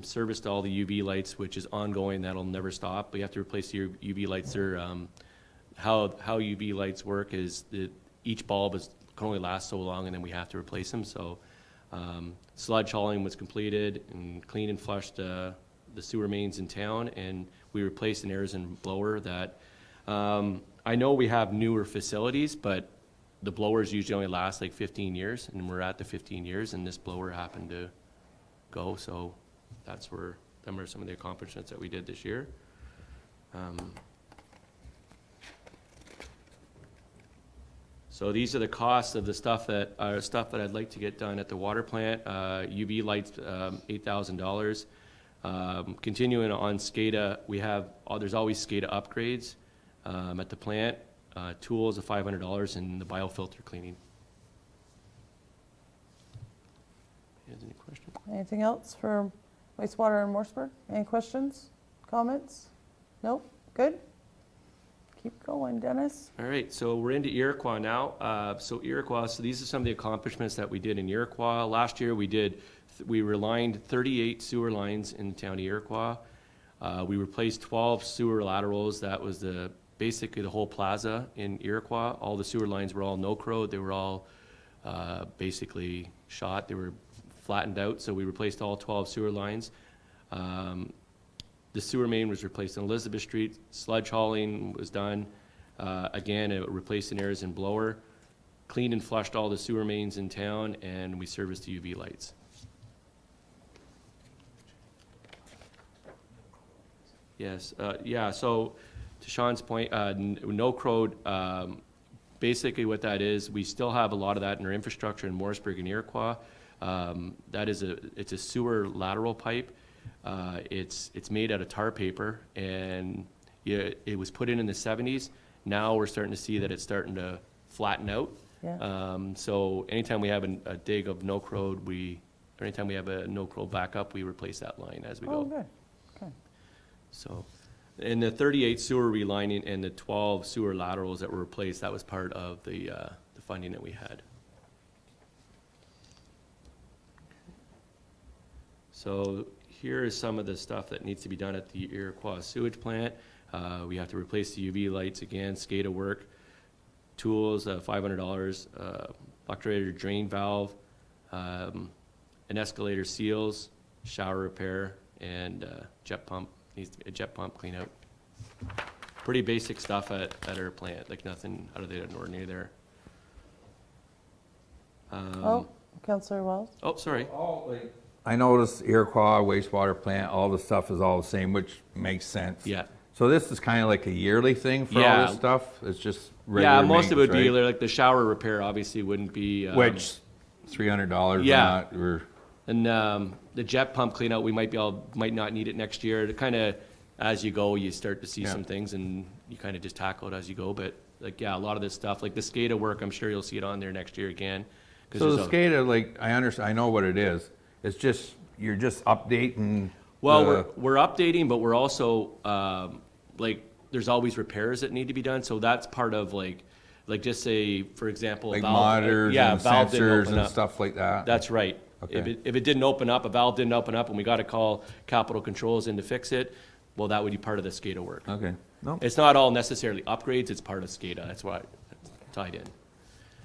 serviced all the UV lights, which is ongoing. That'll never stop. We have to replace the UV lights. How UV lights work is that each bulb can only last so long, and then we have to replace them. So sludge hauling was completed, and cleaned and flushed the sewer mains in town, and we replaced an aerosol blower that, I know we have newer facilities, but the blowers usually only last like 15 years, and we're at the 15 years, and this blower happened to go, so them are some of the accomplishments that we did this year. So these are the costs of the stuff that I'd like to get done at the water plant. UV lights, $8,000. Continuing on SCADA, there's always SCADA upgrades at the plant. Tools of $500, and the biofilter cleaning. Any questions? Anything else for wastewater and Morrisburg? Any questions? Comments? Nope. Good. Keep going, Dennis. All right, so we're into Iroquois now. So these are some of the accomplishments that we did in Iroquois. Last year we relined 38 sewer lines in the town of Iroquois. We replaced 12 sewer laterals. That was basically the whole plaza in Iroquois. All the sewer lines were all no-crow. They were all basically shot. They were flattened out, so we replaced all 12 sewer lines. The sewer main was replaced on Elizabeth Street. Sludge hauling was done. Again, it replaced an aerosol blower. Cleaned and flushed all the sewer mains in town, and we serviced the UV lights. Yes, yeah, so to Sean's point, no-crow, basically what that is, we still have a lot of that in our infrastructure in Morrisburg and Iroquois. It's a sewer lateral pipe. It's made out of tar paper, and it was put in the 70s. Now we're starting to see that it's starting to flatten out. Yeah. So anytime we have a dig of no-crow, anytime we have a no-crow backup, we replace that line as we go. Oh, good. Okay. So, and the 38 sewer relining and the 12 sewer laterals that were replaced, that was part of the funding that we had. So here is some of the stuff that needs to be done at the Iroquois sewage plant. We have to replace the UV lights again, SCADA work, tools, $500, fluctuator drain valve, an escalator seals, shower repair, and jet pump, needs to be a jet pump clean out. Pretty basic stuff at our plant, like nothing out of the ordinary there. Oh, Councillor Wells? Oh, sorry. I noticed Iroquois wastewater plant, all the stuff is all the same, which makes sense. Yeah. So this is kind of like a yearly thing for all Yeah. this stuff? It's just Yeah, regular most of it would be, maintenance, like the shower repair obviously wouldn't be. right? Which, $300 Yeah. or And the jet pump cleanout, we might not need it next year. To kind of, as you go, you start to see Yeah. some things and you kind of just tackle it as you go. But like, yeah, a lot of this stuff, like the SCADA work, I'm sure you'll see it on there next year again. 'Cause So the there's a- SCADA, like, I understand, I know what it is. It's just, you're just updating. Well, the- we're updating, but we're also, like, there's always repairs that need to be done. So that's part of like just say, for example, Like valve- monitors yeah, and valve didn't sensors open and up. stuff like that. That's right. Okay. If it didn't open up, a valve didn't open up, and we got to call capital controls in to fix it, well, that would be part of the SCADA work. Okay, no, It's not all necessarily upgrades, it's part of SCADA, that's why it's tied in.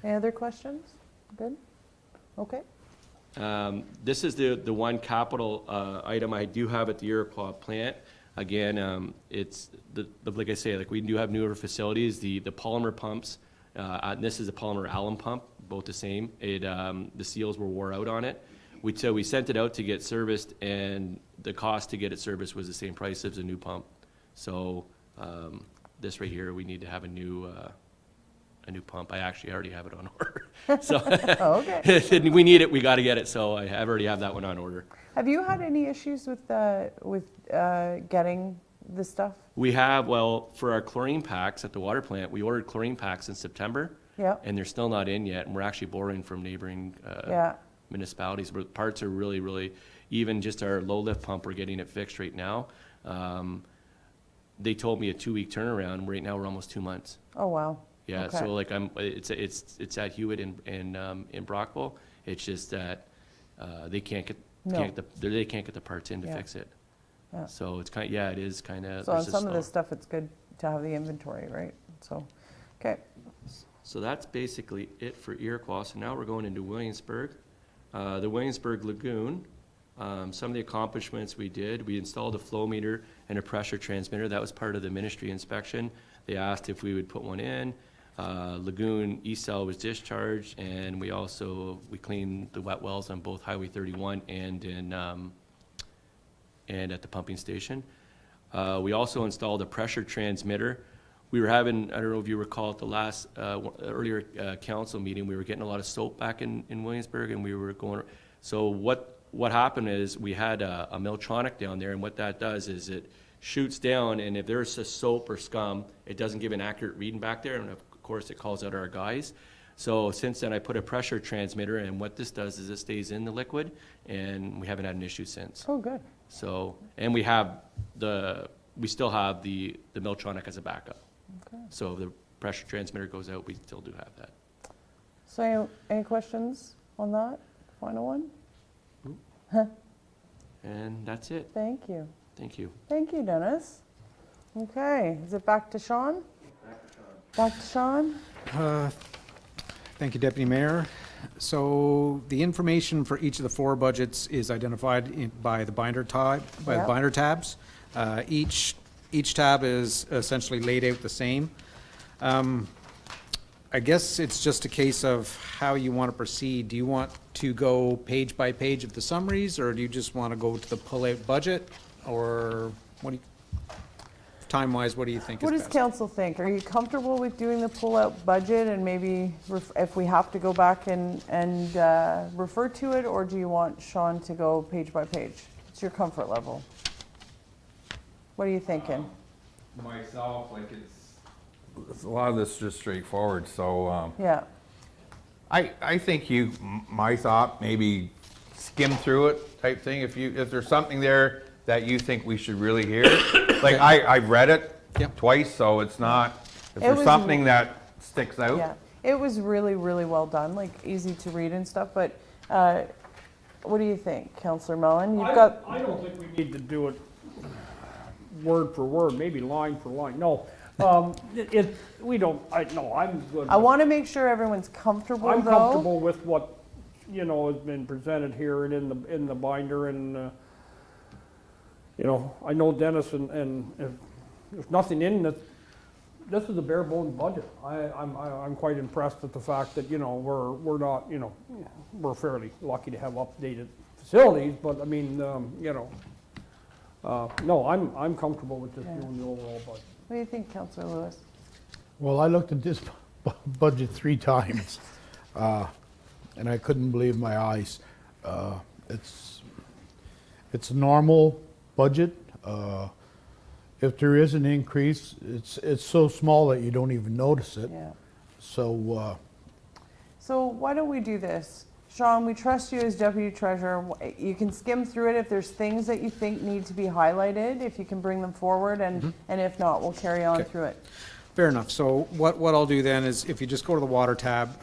Any other questions? Good? Okay. This is the one capital item I do have at the Iroquois plant. Again, it's, like I say, like we do have newer facilities, the polymer pumps, and this is a polymer alum pump, both the same. The seals were wore out on it. So we sent it out to get serviced, and the cost to get it serviced was the same price as a new pump. So this right here, we need to have a new pump. I actually already have it on order. So Oh, okay. we need it, we got to get it, so I already have that one on order. Have you had any issues with getting this stuff? We have, well, for our chlorine packs at the water plant, we ordered chlorine packs in September. Yeah. And they're still not in yet, and we're actually borrowing from neighboring Yeah. municipalities. But parts are really, really, even just our low lift pump, we're getting it fixed right now. They told me a 2-week turnaround. Right now, we're almost 2 months. Oh, wow. Yeah, Okay. so like it's at Hewitt in Brockville. It's just that they can't get the parts in to Yeah. fix it. Yeah. So it's kind, yeah, it is kind of. So on some of this stuff, it's good to have the inventory, right? So, okay. So that's basically it for Iroquois. So now we're going into Williamsburg. The Williamsburg Lagoon, some of the accomplishments we did, we installed a flow meter and a pressure transmitter. That was part of the ministry inspection. They asked if we would put one in. Lagoon east cell was discharged, and we cleaned the wet wells on both Highway 31 and at the pumping station. We also installed a pressure transmitter. We were having, I don't know if you recall at the last, earlier council meeting, we were getting a lot of soap back in Williamsburg, and we were going, so what happened is we had a Miltronic down there, and what that does is it shoots down, and if there's a soap or scum, it doesn't give an accurate reading back there, and of course it calls out our guys. So since then I put a pressure transmitter, and what this does is it stays in the liquid, and we haven't had an issue since. Oh, good. So, and we still have the Miltronic as a backup. Okay. So if the pressure transmitter goes out, we still do have that. So any questions on that? Final one? And that's it. Thank you. Thank you. Thank you, Dennis. Okay, is it back to Sean? Back to Sean? Thank you, Deputy Mayor. So the information for each of the 4 budgets is identified by the binder Yep. binder tabs. Each tab is essentially laid out the same. I guess it's just a case of how you want to proceed. Do you want to go page by page of the summaries, or do you just want to go to the pull-out budget? Or what do you, time-wise, what do you think is What does best? council think? Are you comfortable with doing the pull-out budget and maybe if we have to go back and refer to it, or do you want Sean to go page by page? What's your comfort level? What are you thinking? myself, like a lot of this is just straightforward, so, Yeah, I think my thought, maybe skim through it type thing, if there's something there that you think we should really hear. Like, I've read it Yep. twice, so it's not, if It there's was- something that sticks out. yeah. It was really, really well done, like easy to read and stuff, but what do you think, Councillor Mellon? You've got, I don't think we need to do it word for word, maybe line for line, no. I'm good. I want to make sure everyone's comfortable I'm though. comfortable with what, has been presented here and in the binder, and, you know, I know Dennis and if there's nothing in that, this is a bare bones budget. I'm quite impressed at the fact that, you know, we're not, you know, we're fairly lucky to have updated facilities, but I mean, you know, no, I'm comfortable with just doing the overall budget. What do you think, Councillor Lewis? Well, I looked at this budget 3 times, and I couldn't believe my eyes. It's a normal budget. If there is an increase, it's so small that you don't even notice it. Yeah. So, So why don't we do this? Sean, we trust you as deputy treasurer. You can skim through it if there's things that you think need to be highlighted, if you can bring them forward, and if not, we'll carry on Okay. through it. Fair enough. So what I'll do then is, if you just go to the water tab,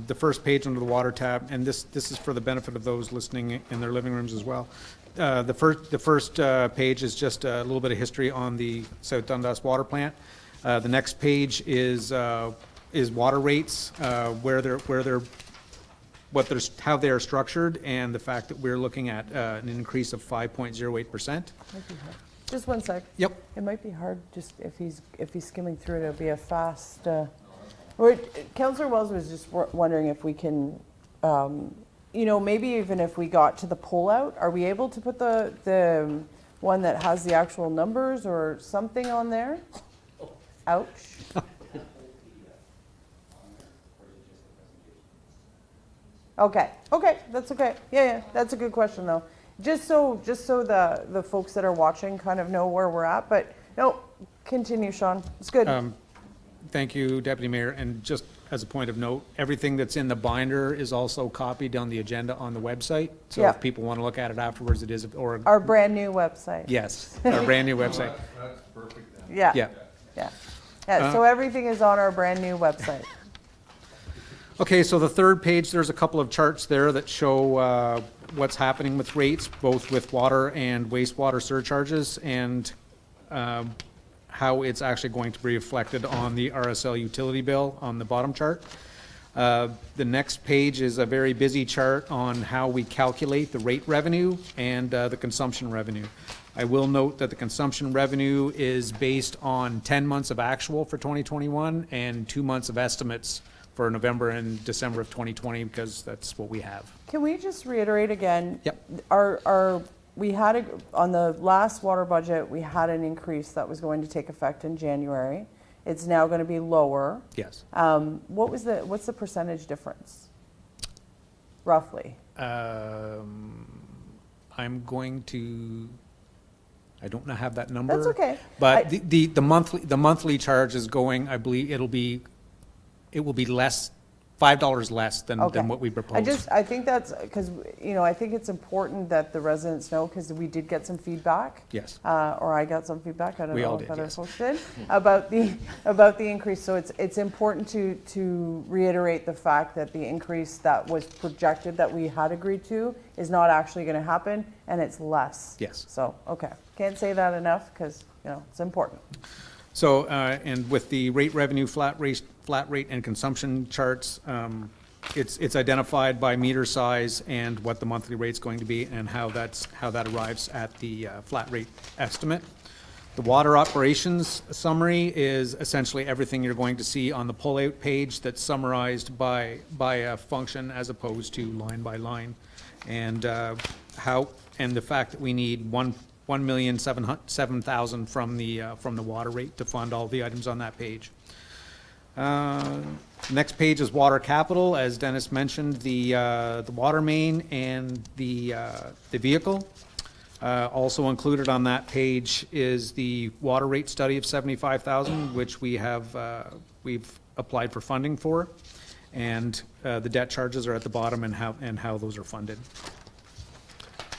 the first page under the water tab, and this is for the benefit of those listening in their living rooms as well. The first page is just a little bit of history on the South Dundas water plant. The next page is water rates, how they are structured, and the fact that we're looking at an increase of 5.08%. Just one sec. Yep. It might be hard, just if he's skimming through it, it'll be a fast, Councillor Wells was just wondering if we can, you know, maybe even if we got to the pullout, are we able to put the one that has the actual numbers or something on there? Ouch. Okay, that's okay. Yeah, that's a good question though. Just so the folks that are watching kind of know where we're at, but no, continue, Sean. It's good. Thank you, Deputy Mayor. And just as a point of note, everything that's in the binder is also copied on the agenda on the website. So Yeah. if people want to look at it afterwards, it is, or, Our brand new website. yes, our brand new website. That's perfect then. Yeah. Yeah. So everything is on our brand new website. Okay, so the third page, there's a couple of charts there that show what's happening with rates, both with water and wastewater surcharges, and how it's actually going to be reflected on the RSL utility bill on the bottom chart. The next page is a very busy chart on how we calculate the rate revenue and the consumption revenue. I will note that the consumption revenue is based on 10 months of actual for 2021 and 2 months of estimates for November and December of 2020, because that's what we have. Can we just reiterate again? Yep. We had on the last water budget, we had an increase that was going to take effect in January. It's now going to be lower. Yes. What's the percentage difference? Roughly. I'm going to, I don't have that number. That's okay. But the monthly charge is going, I believe it will be less, $5 less than what we proposed. I think that's, because, you know, I think it's important that the residents know, because we did get some feedback. Yes. Or I got some feedback, I don't We know all if did, other yes. folks did, about the increase. So it's important to reiterate the fact that the increase that was projected that we had agreed to is not actually going to happen, and it's less. Yes. So, okay. Can't say that enough, because, you know, it's important. So, and with the rate revenue, flat rate and consumption charts, it's identified by meter size and what the monthly rate's going to be and how that arrives at the flat rate estimate. The water operations summary is essentially everything you're going to see on the pullout page that's summarized by a function as opposed to line by line. And the fact that we need $1,007,000 from the water rate to fund all the items on that page. Next page is water capital. As Dennis mentioned, the water main and the vehicle. Also included on that page is the water rate study of $75,000, which we've applied for funding for, and the debt charges are at the bottom and how those are funded.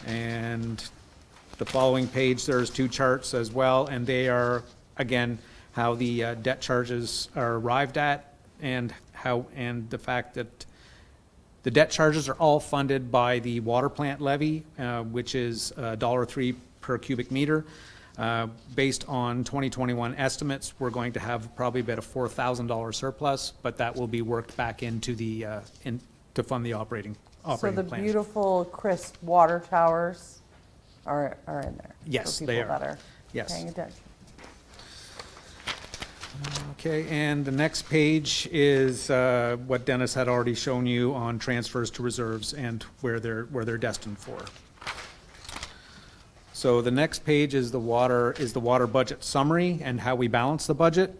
And the following page, there's 2 charts as well, and they are, again, how the debt charges are arrived at, and the fact that the debt charges are all funded by the water plant levy, which is $1.03 per cubic meter. Based on 2021 estimates, we're going to have probably about a $4,000 surplus, but that will be worked back into the to fund the operating So the plans. beautiful, crisp water towers are in there. Yes, for they people are. that are Yes. paying attention. Okay, and the next page is what Dennis had already shown you on transfers to reserves and where they're destined for. So the next page is the water budget summary and how we balance the budget.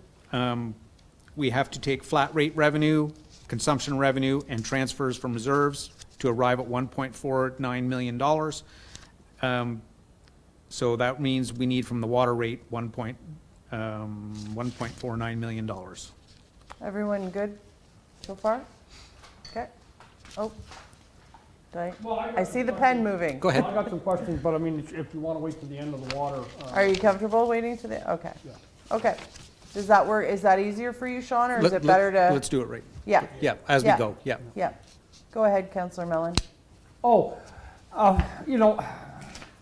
We have to take flat rate revenue, consumption revenue, and transfers from reserves to arrive at $1.49 million. So that means we need from the water rate $1.49 million. Everyone good so far? Okay. Oh, I see the pen moving. Go ahead. I got some questions, but I mean, if you want to wait to the end of the water. Are you comfortable waiting to the, okay. Yeah. Okay. Does that work, is that easier for you, Sean, or is it better to? Let's do it right. Yeah, Yeah, as we Yeah. go, yeah. yeah. Go ahead, Councillor Mellon. Oh, you know,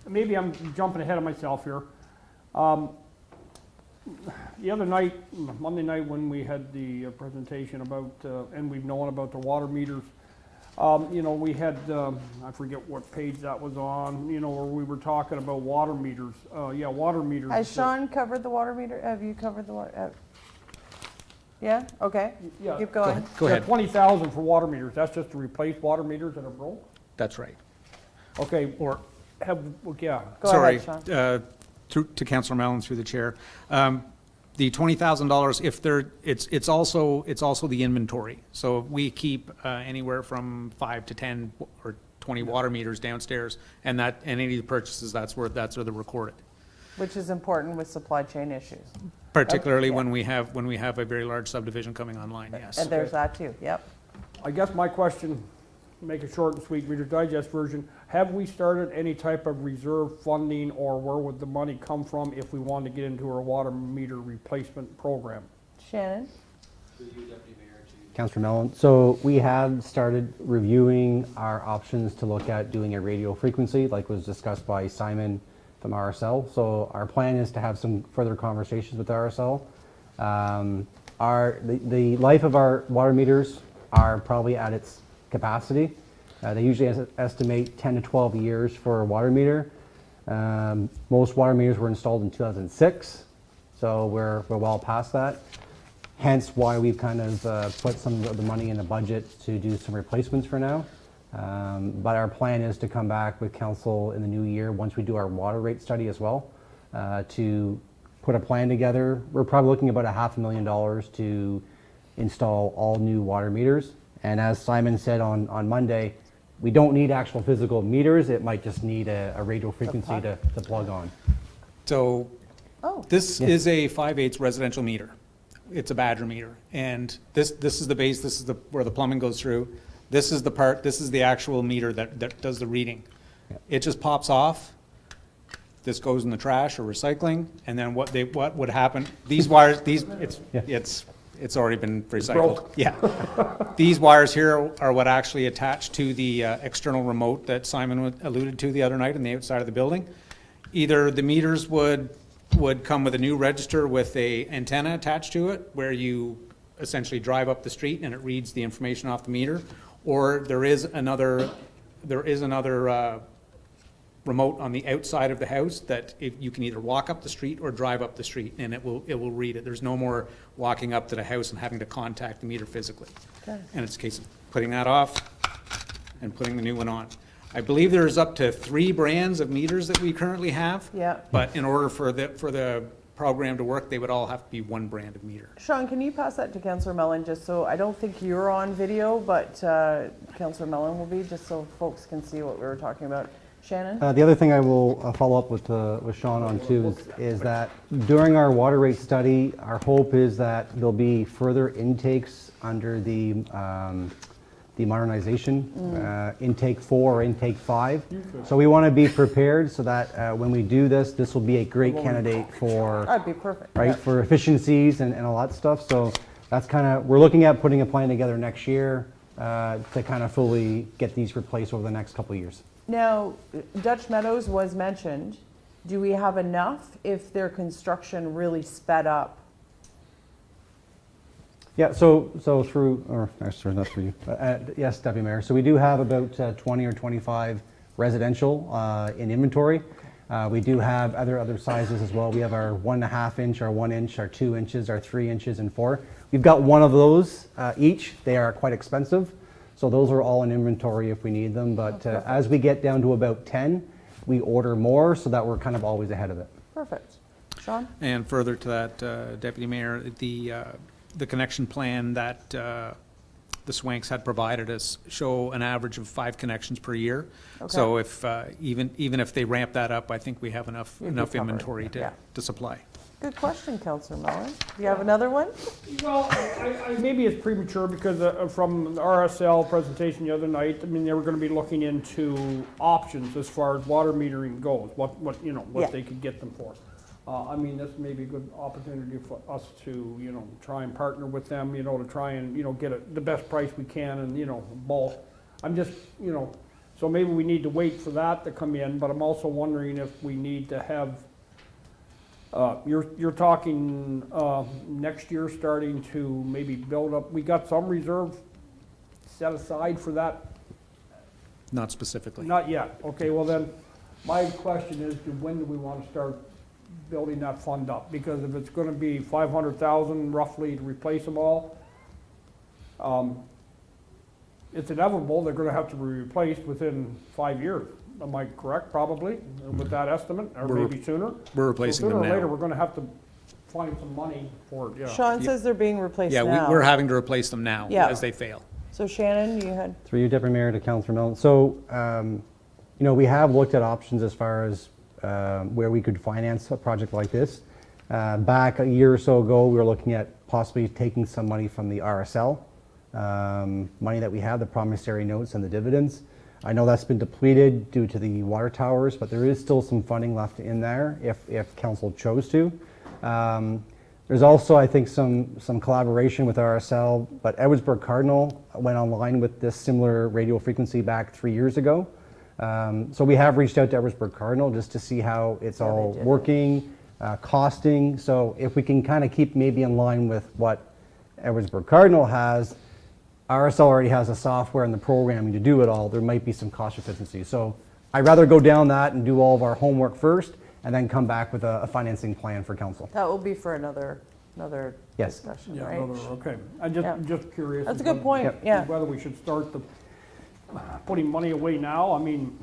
maybe I'm jumping ahead of myself here. The other night, Monday night, when we had the presentation about, and we've known about the water meters, you know, we had, I forget what page that was on, you know, where we were talking about water meters. Yeah, water meters. Has Sean covered the water meter? Have you covered the water? Yeah, okay. Yeah. Keep going. Go ahead. 20,000 for water meters. That's just to replace water meters that are broke? That's right. Okay, Or, yeah. Go sorry, ahead, Sean. to Councillor Mallon through the chair. The $20,000, if it's also the inventory. So we keep anywhere from 5 to 10 or 20 water meters downstairs, and any of the purchases, that's where they're recorded. Which is important with supply chain issues. Particularly Yeah. when we have a very large subdivision coming online, yes. And there's that too, yep. I guess my question, make it short and sweet, Reader's Digest version, have we started any type of reserve funding, or where would the money come from if we wanted to get into our water meter replacement program? Shannon? Councillor Mellon. So we have started reviewing our options to look at doing a radio frequency, like was discussed by Simon from RSL. So our plan is to have some further conversations with RSL. The life of our water meters are probably at its capacity. They usually estimate 10 to 12 years for a water meter. Most water meters were installed in 2006, so we're well past that. Hence why we've kind of put some of the money in the budget to do some replacements for now. But our plan is to come back with council in the new year once we do our water rate study as well, to put a plan together. We're probably looking at about $500,000 to install all new water meters. And as Simon said on Monday, we don't need actual physical meters. It might just need a radio frequency to plug on. So Oh, this is a 5/8 residential meter. It's a Badger meter. And this is the base, this is where the plumbing goes through. This is the actual meter that does the reading. It just pops off. This goes in the trash or recycling, and then what would happen, these wires, it's already been recycled. broke. Yeah. These wires here are what actually attach to the external remote that Simon alluded to the other night on the outside of the building. Either the meters would come with a new register with a antenna attached to it, where you essentially drive up the street and it reads the information off the meter, or there is another remote on the outside of the house that you can either walk up the street or drive up the street, and it will read it. There's no more walking up to the house and having to contact the meter physically. Okay. And it's a case of putting that off and putting the new one on. I believe there's up to 3 brands of meters that we currently have. Yeah. But in order for the program to work, they would all have to be one brand of meter. Sean, can you pass that to Councillor Mellon, just so, I don't think you're on video, but Councillor Mellon will be, just so folks can see what we were talking about. Shannon? The other thing I will follow up with Sean on too is that during our water rate study, our hope is that there'll be further intakes under the modernization, intake 4 or intake 5. So we want to be prepared so that when we do this will be a great candidate for, That'd be perfect. right, for efficiencies and all that stuff. So that's kind of, we're looking at putting a plan together next year to kind of fully get these replaced over the next couple of years. Now, Dutch Meadows was mentioned. Do we have enough if their construction really sped up? Yeah, so through, or sorry, not through you. Yes, Deputy Mayor. So we do have about 20 or 25 residential in inventory. We do have other sizes as well. We have our 1.5 inch, our 1 inch, our 2 inches, our 3 inches, and 4. We've got one of those each. They are quite expensive, so those are all in inventory if we need them. But as we get down to about 10, we order more so that we're kind of always ahead of it. Perfect. Sean? And further to that, Deputy Mayor, the connection plan that the Swanks had provided us show an average of 5 connections per year. So if, even if they ramp that up, I think we have enough You'd be covered. inventory Yeah. to supply. Good question, Councillor Mellon. Do you have another one? Well, maybe it's premature because from the RSL presentation the other night, I mean, they were gonna be looking into options as far as water metering goes, what Yeah. they could get them for. I mean, this may be a good opportunity for us to, try and partner with them, to try and, get the best price we can and, bulk. I'm just, so maybe we need to wait for that to come in, but I'm also wondering if we need to have, you're talking, next year starting to maybe build up, we got some reserve set aside for that? Not specifically. Not yet. Okay, well then, my question is, when do we want to start building that fund up? Because if it's gonna be 500,000 roughly to replace them all, it's inevitable they're gonna have to be replaced within 5 years. Am I correct, probably, with that estimate, or We're- maybe sooner? We're replacing So them sooner or later, now. we're gonna have to find some money for it, yeah. Sean says they're being replaced Yeah, now. we're having to replace them now Yeah. as they fail. So Shannon, you had, Through you, Deputy Mayor, to Councillor Mellon. So, we have looked at options as far as where we could finance a project like this. Back a year or so ago, we were looking at possibly taking some money from the RSL, money that we have, the promissory notes and the dividends. I know that's been depleted due to the water towers, but there is still some funding left in there if council chose to. There's also, I think, some collaboration with RSL, but Edwardsburg Cardinal went online with this similar radio frequency back 3 years ago. So we have reached out to Edwardsburg Cardinal just to see how it's all did. working, costing. So if we can kind of keep maybe in line with what Edwardsburg Cardinal has, RSL already has the software and the programming to do it all. There might be some cost efficiency. So I'd rather go down that and do all of our homework first and then come back with a financing plan for council. that will be for another Yes. discussion, Yeah, right? okay. I'm Yeah. just curious. That's a good point, Yep. yeah. Whether we should start putting money away now. I mean,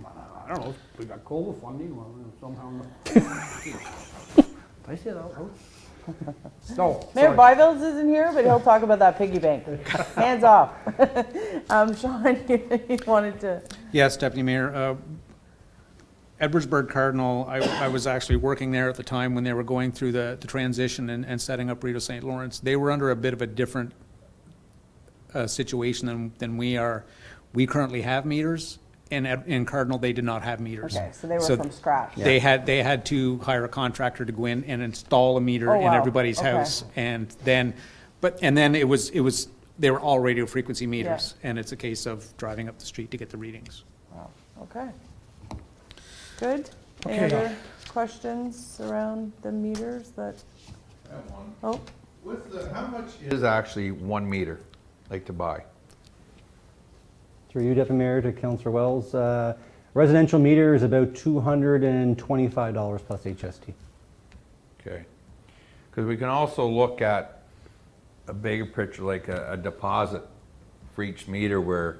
I don't know, we got COLA funding, well, somehow. Did I say that out loud? No, Mayor sorry. Byvelds isn't here, but he'll talk about that piggy bank. Hands off. Sean, you wanted to, Yes, Deputy Mayor. Edwardsburg Cardinal, I was actually working there at the time when they were going through the transition and setting up Rito St. Lawrence. They were under a bit of a different situation than we are. We currently have meters. In Cardinal, they did not have meters. okay, so they were from scratch. They had to hire a contractor to go in and install a meter Oh, in wow. everybody's Okay. house. And then it was, they were all radio frequency meters. And it's a case of driving up the street to get the readings. Wow, okay. Good. Any Okay. other questions around the meters that, oh, How much is actually 1 meter, like to buy? Through you, Deputy Mayor, to Councillor Wells. Residential meter is about $225 plus HST. Okay. Because we can also look at a bigger picture, like a deposit for each meter where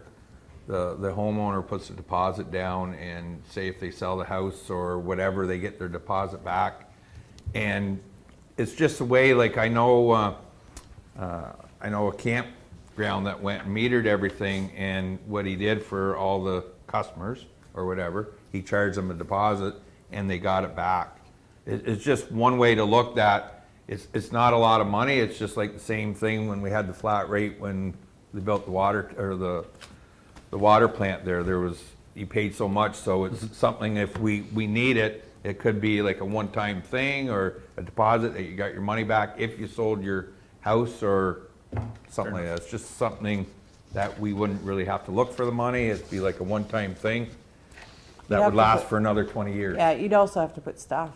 the homeowner puts a deposit down and say if they sell the house or whatever, they get their deposit back. And it's just a way, like I know a campground that went and metered everything, and what he did for all the customers or whatever, he charged them a deposit and they got it back. It's just one way to look at, it's not a lot of money, it's just like the same thing when we had the flat rate when they built the water, or the water plant there was, you paid so much, so it's something, if we need it, it could be like a one-time thing or a deposit that you got your money back if you sold your house or something like that. It's just something that we wouldn't really have to look for the money, it'd be like a one-time thing that have would to last put- for another 20 years. yeah, you'd also have to put staff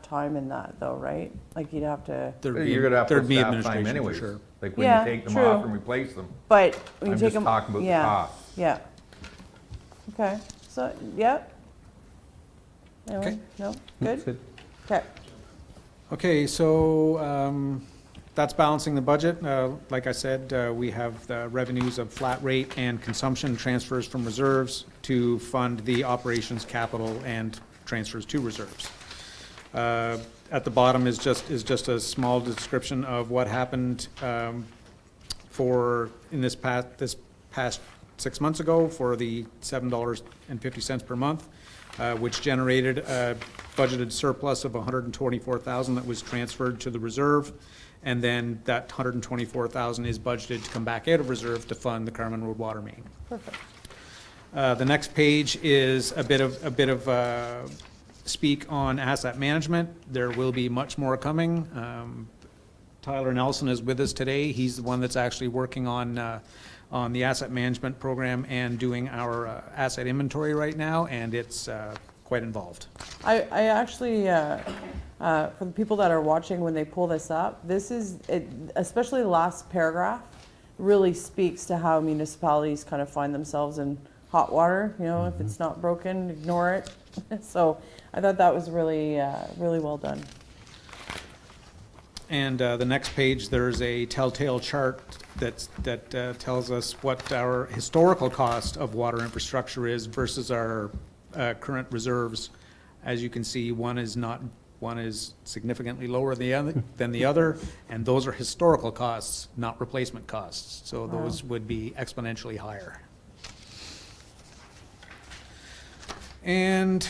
time in that though, right? Like you'd have to, You're gonna have to There'd put be staff time administration for anyways, sure. like when Yeah, you take them true. off and replace them. but when you I'm take just them. talking about the yeah, cost. Yeah. Okay, so, yeah. Anyone? No? That's Good? Okay. Okay, so that's balancing the budget. Like I said, we have the revenues of flat rate and consumption transfers from reserves to fund the operations capital and transfers to reserves. At the bottom is just a small description of what happened in this past 6 months ago for the $7.50 per month, which generated a budgeted surplus of $124,000 that was transferred to the reserve, and then that $124,000 is budgeted to come back out of reserve to fund the Carmen Road water main. Perfect. The next page is a bit of speak on asset management. There will be much more coming. Tyler Nelson is with us today. He's the one that's actually working on the asset management program and doing our asset inventory right now, and it's quite involved. I actually, for the people that are watching when they pull this up, this is, especially the last paragraph, really speaks to how municipalities kind of find themselves in hot water. You know, if it's not broken, ignore it. So I thought that was really, really well done. And the next page, there's a telltale chart that tells us what our historical cost of water infrastructure is versus our current reserves. As you can see, one is significantly lower than the other, and those are historical costs, not replacement costs. So those would be exponentially higher. And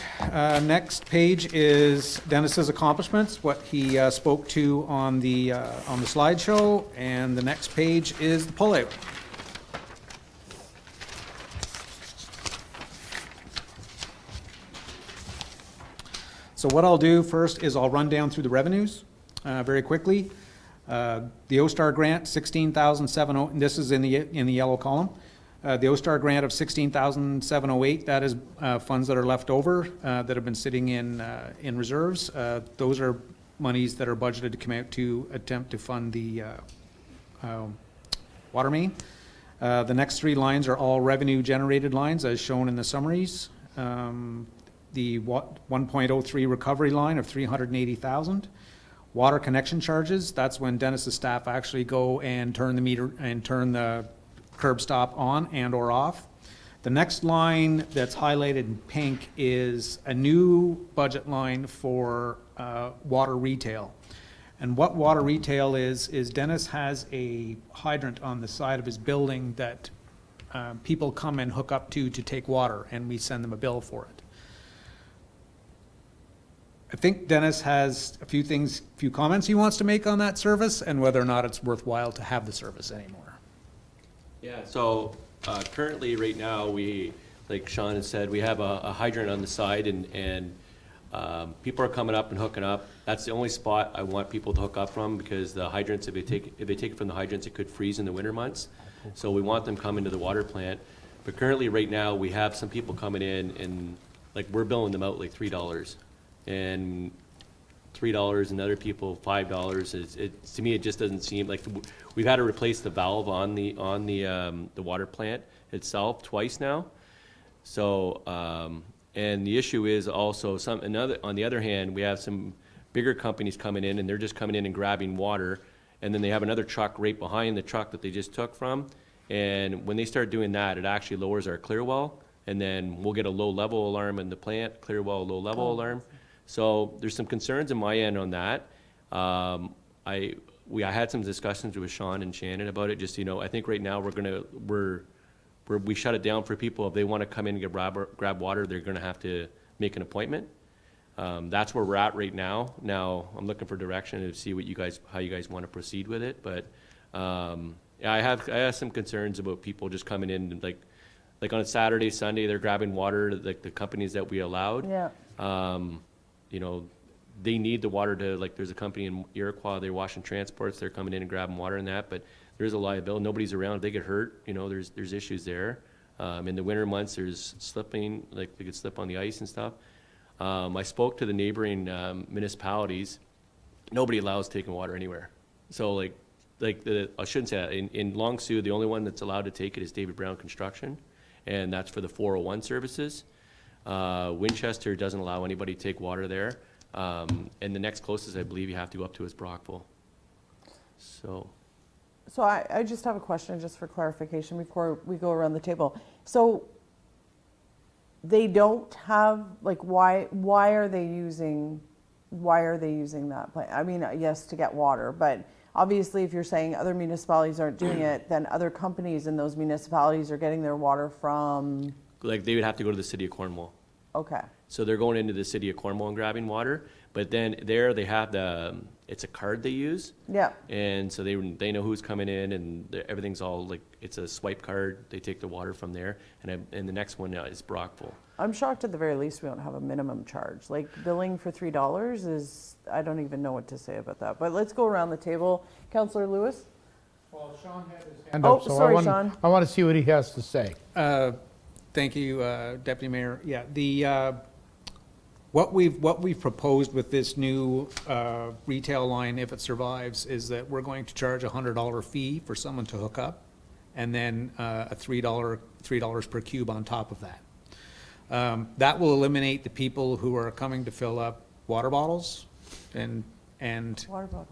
next page is Dennis's accomplishments, what he spoke to on the slideshow, and the next page is the pullout. So what I'll do first is I'll run down through the revenues very quickly. The OSTAR grant, $16,700. This is in the yellow column. The OSTAR grant of $16,708, that is funds that are left over that have been sitting in reserves. Those are monies that are budgeted to come out to attempt to fund the water main. The next three lines are all revenue generated lines as shown in the summaries. The 1.03 recovery line of $380,000. Water connection charges, that's when Dennis's staff actually go and turn the meter and turn the curb stop on and or off. The next line that's highlighted in pink is a new budget line for water retail. And what water retail is Dennis has a hydrant on the side of his building that people come and hook up to take water, and we send them a bill for it. I think Dennis has a few comments he wants to make on that service and whether or not it's worthwhile to have the service anymore. Yeah, so currently, right now, like Sean had said, we have a hydrant on the side, and people are coming up and hooking up. That's the only spot I want people to hook up from, because the hydrants, if they take it from the hydrants, it could freeze in the winter months. So we want them coming to the water plant. But currently, right now, we have some people coming in, and like we're billing them out like $3, and $3, and other people $5. To me, it just doesn't seem like we've had to replace the valve on the water plant itself twice now. So and the issue is also on the other hand, we have some bigger companies coming in, and they're just coming in and grabbing water, and then they have another truck right behind the truck that they just took from. And when they start doing that, it actually lowers our clear well, and then we'll get a low level alarm in the plant, clear well, low level alarm. So there's some concerns on my end on that. I had some discussions with Sean and Shannon about it. Just, I think right now we shut it down for people. If they want to come in and grab water, they're going to have to make an appointment. That's where we're at right now. Now I'm looking for direction to see how you guys want to proceed with it. But I have some concerns about people just coming in and like on a Saturday, Sunday, they're grabbing water, like the companies that we allowed. Yeah. They need the water to, like, there's a company in Iroquois, they're washing transports, they're coming in and grabbing water and that, but there's a liability, nobody's around, if they get hurt, there's issues there. In the winter months, there's slipping, like they could slip on the ice and stuff. I spoke to the neighboring municipalities, nobody allows taking water anywhere. So I shouldn't say that, in Long Sault, the only one that's allowed to take it is David Brown Construction, and that's for the 401 services. Winchester doesn't allow anybody to take water there. And the next closest I believe you have to go up to is Brockville. So, So I just have a question, just for clarification before we go around the table. So they don't have, like, why are they using that plant? I mean, yes, to get water, but obviously if you're saying other municipalities aren't doing it, then other companies in those municipalities are getting their water from, like, they would have to go to the city of Cornwall. okay. So they're going into the city of Cornwall and grabbing water, but then there they have it's a card they use. Yeah, And so they know who's coming in, and everything's all like, it's a swipe card. They take the water from there, and the next one is Brockville. I'm shocked at the very least we don't have a minimum charge. Like, billing for $3 is, I don't even know what to say about that. But let's go around the table. Councillor Lewis? Well, Sean had his hand Oh, up, so sorry, Sean. I want to see what he has to say. Thank you, Deputy Mayor. Yeah, what we've proposed with this new retail line, if it survives, is that we're going to charge a $100 fee for someone to hook up, and then a $3 per cube on top of that. That will eliminate the people who are coming to fill up water bottles, and Water bottle.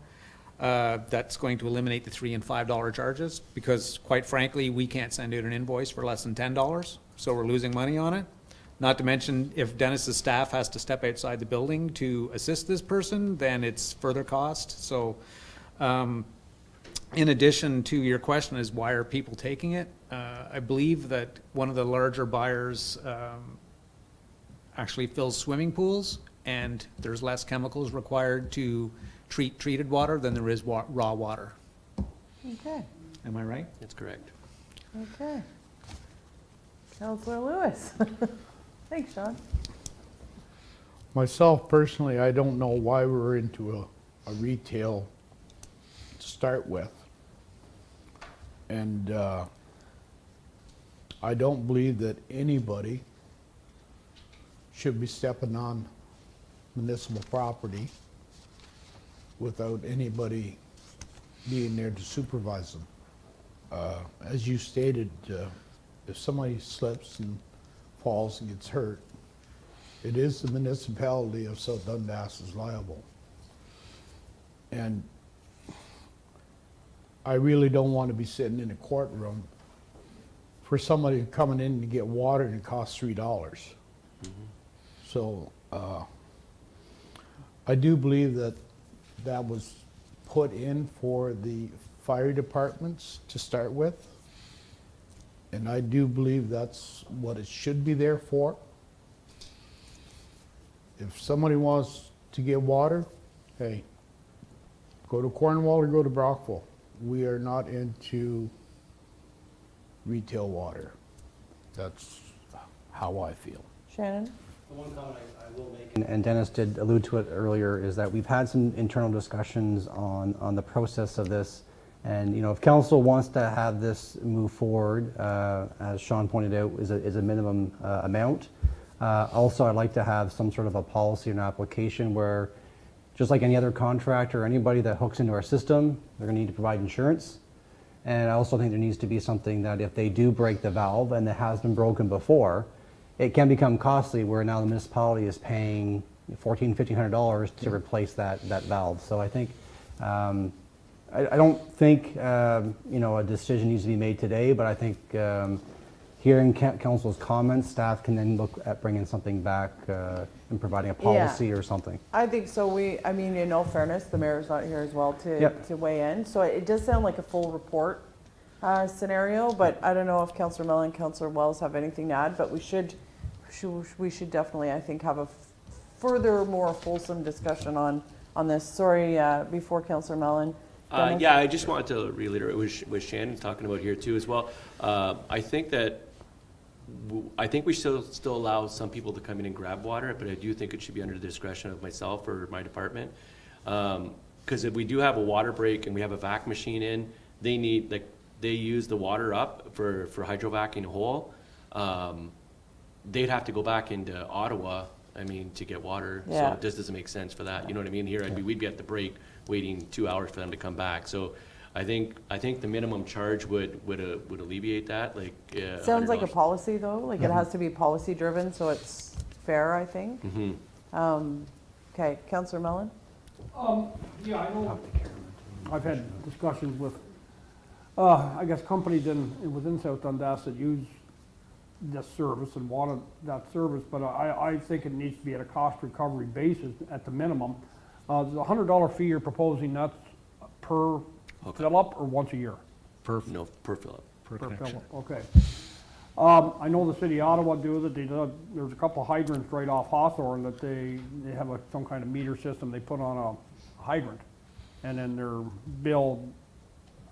that's going to eliminate the $3 and $5 charges, because quite frankly, we can't send out an invoice for less than $10, so we're losing money on it. Not to mention, if Dennis's staff has to step outside the building to assist this person, then it's further cost. So, in addition to your question is why are people taking it? I believe that one of the larger buyers actually fills swimming pools, and there's less chemicals required to treat treated water than there is raw water. Okay, Am I right? That's correct. okay. Councillor Lewis? Thanks, Sean. Myself personally, I don't know why we're into a retail to start with. And I don't believe that anybody should be stepping on municipal property without anybody being there to supervise them. As you stated, if somebody slips and falls and gets hurt, it is the municipality of South Dundas is liable. And I really don't want to be sitting in a courtroom for somebody coming in to get water and it costs $3. So I do believe that that was put in for the fire departments to start with. And I do believe that's what it should be there for. If somebody wants to get water, hey, go to Cornwall or go to Brockville. We are not into retail water. That's how I feel. Shannon? The one comment I will make, and Dennis did allude to it earlier, is that we've had some internal discussions on the process of this. And, you know, if council wants to have this move forward, as Sean pointed out, is a minimum amount. Also, I'd like to have some sort of a policy and application where, just like any other contractor or anybody that hooks into our system, they're going to need to provide insurance. And I also think there needs to be something that if they do break the valve, and it has been broken before, it can become costly, where now the municipality is paying $1,400, $1,500 to replace that valve. So I think, I don't think, you know, a decision needs to be made today, but I think hearing council's comments, staff can then look at bringing something back and providing a policy or something. I think so. I mean, in all fairness, the mayor's not here as well Yep. to weigh in. So it does sound like a full report scenario, but I don't know if Councillor Mellon and Councillor Wells have anything to add, but we should definitely, I think, have a further, more fulsome discussion on this. Sorry, before Councillor Mellon. Dennis? Yeah, I just wanted to reiterate what Shannon's talking about here too as well. I think we should still allow some people to come in and grab water, but I do think it should be under the discretion of myself or my department. Because if we do have a water break and we have a vac machine in, they use the water up for hydrovacing a hole. They'd have to go back into Ottawa, to get water. Yeah. So it just doesn't make sense for that. You know what I mean? Here, we'd be at the break waiting 2 hours for them to come back. So I think the minimum charge would alleviate that. Sounds like a $100. policy though, like it has to be policy driven, so it's, fair, I think. Okay, Councillor Mellon? Yeah, I know, I've had discussions with, I guess, companies within South Dundas that use this service and wanted that service, but I think it needs to be at a cost recovery basis at the minimum. The $100 fee you're proposing, that's per fill-up or once a year? No, per fill-up. Per fill-up, okay. I know the city of Ottawa do that. There's a couple hydrants right off Hawthorne that they have some kind of meter system they put on a hydrant, and then they're billed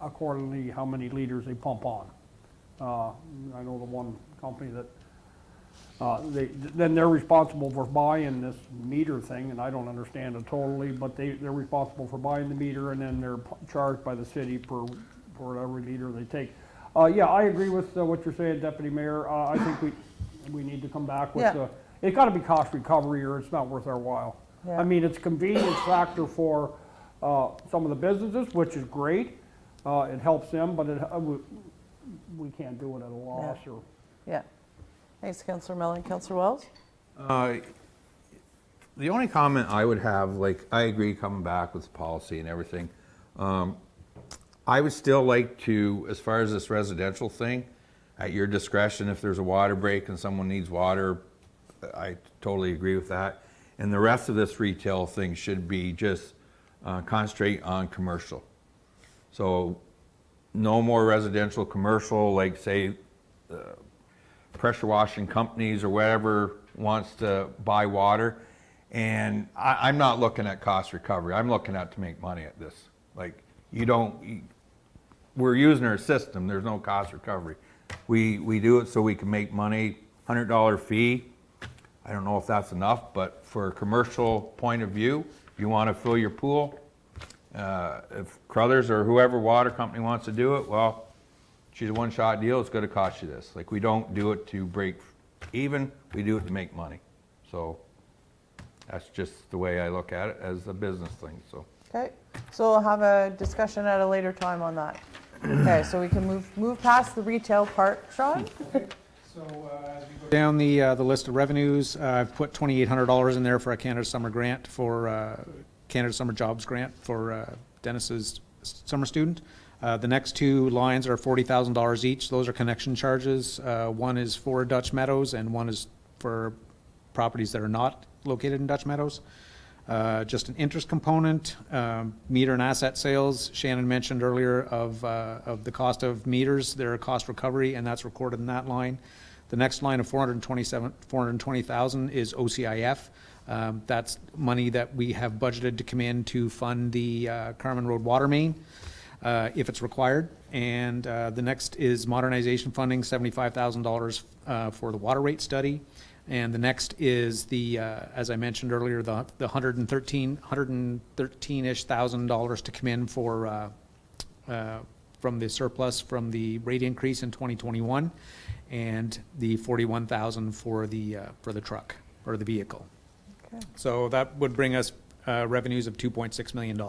accordingly how many liters they pump on. I know the one company that then they're responsible for buying this meter thing, and I don't understand it totally, but they're responsible for buying the meter, and then they're charged by the city for every liter they take. Yeah, I agree with what you're saying, Deputy Mayor. I think we need to come back with Yeah. It's got to be cost recovery, or it's not worth our while. Yeah. I mean, it's a convenience factor for some of the businesses, which is great. It helps them, but we can't do it at a loss. Yeah. Yeah. Thanks, Councillor Mellon. Councillor Wells? The only comment I would have, like, I agree coming back with policy and everything. I would still like to, as far as this residential thing, at your discretion, if there's a water break and someone needs water, I totally agree with that. And the rest of this retail thing should be just concentrate on commercial. So no more residential, commercial, like say pressure washing companies or whatever wants to buy water. And I'm not looking at cost recovery. I'm looking at to make money at this. Like, we're using our system. There's no cost recovery. We do it so we can make money. $100 fee. I don't know if that's enough, but for a commercial point of view, if you want to fill your pool, if Crothers or whoever water company wants to do it, well, she's a one-shot deal. It's going to cost you this. Like, we don't do it to break even. We do it to make money. So that's just the way I look at it as a business thing. So. Okay, so we'll have a discussion at a later time on that. Okay, so we can move past the retail part. Sean? Down the list of revenues, I've put $2,800 in there for a Canada Summer grant for Canada Summer Jobs grant for Dennis's summer student. The next two lines are $40,000 each. Those are connection charges. One is for Dutch Meadows and one is for properties that are not located in Dutch Meadows. Just an interest component, meter and asset sales. Shannon mentioned earlier of the cost of meters, their cost recovery, and that's recorded in that line. The next line of $420,000 is OCIF. That's money that we have budgeted to come in to fund the Carmen Road water main, if it's required. And the next is modernization funding, $75,000 for the water rate study. And the next is the, as I mentioned earlier, the $113-ish thousand to come in for from the surplus from the rate increase in 2021, and the $41,000 for the truck or the vehicle. Okay. So that would bring us revenues of $2.6 million.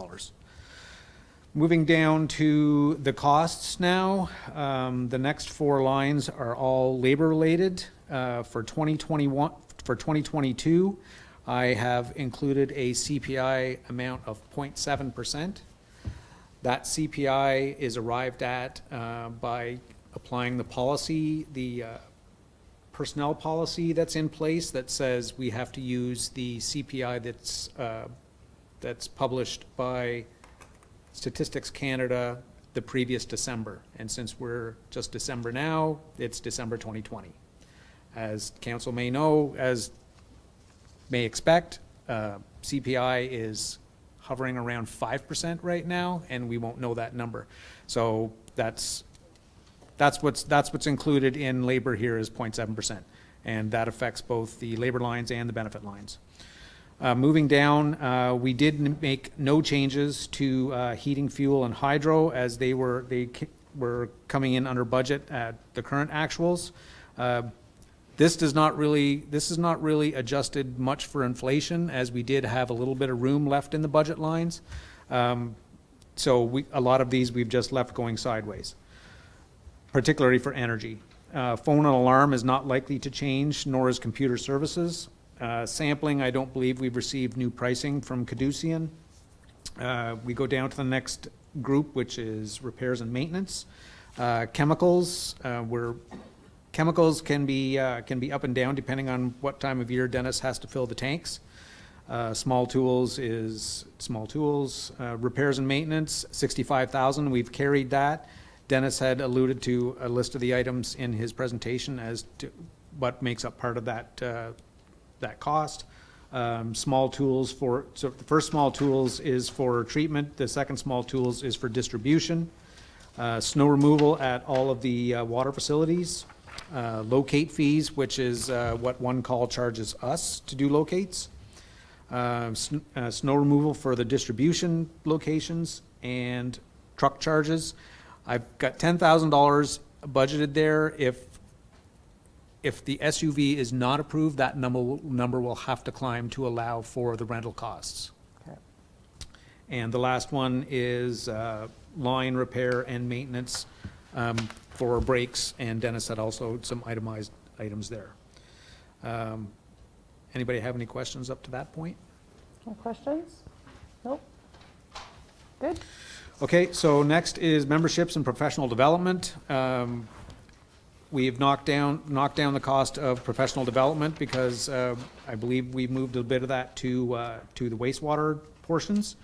Moving down to the costs now, the next four lines are all labor related. For 2022, I have included a CPI amount of 0.7%. That CPI is arrived at by applying the policy, the personnel policy that's in place that says we have to use the CPI that's published by Statistics Canada the previous December. And since we're just December now, it's December 2020. As council may know, as may expect, CPI is hovering around 5% right now, and we won't know that number. So that's what's included in labor here is 0.7%, and that affects both the labor lines and the benefit lines. Moving down, we did make no changes to heating, fuel, and hydro as they were coming in under budget at the current actuals. This is not really adjusted much for inflation, as we did have a little bit of room left in the budget lines. So a lot of these we've just left going sideways, particularly for energy. Phone and alarm is not likely to change, nor is computer services. Sampling, I don't believe we've received new pricing from Caducean. We go down to the next group, which is repairs and maintenance. Chemicals, chemicals can be up and down depending on what time of year Dennis has to fill the tanks. Small tools is small tools. Repairs and maintenance, 65,000. We've carried that. Dennis had alluded to a list of the items in his presentation as to what makes up part of that that cost. Small tools so the first small tools is for treatment. The second small tools is for distribution. Snow removal at all of the water facilities. Locate fees, which is what One Call charges us to do locates. Snow removal for the distribution locations, and truck charges. I've got $10,000 budgeted there. If the SUV is not approved, that number will have to climb to allow for the rental costs. Okay. And the last one is line repair and maintenance for brakes, and Dennis had also some itemized items there. Anybody have any questions up to that point? No questions? Nope. Good. Okay, so next is memberships and professional development. We've knocked down the cost of professional development because I believe we moved a bit of that to the wastewater portions,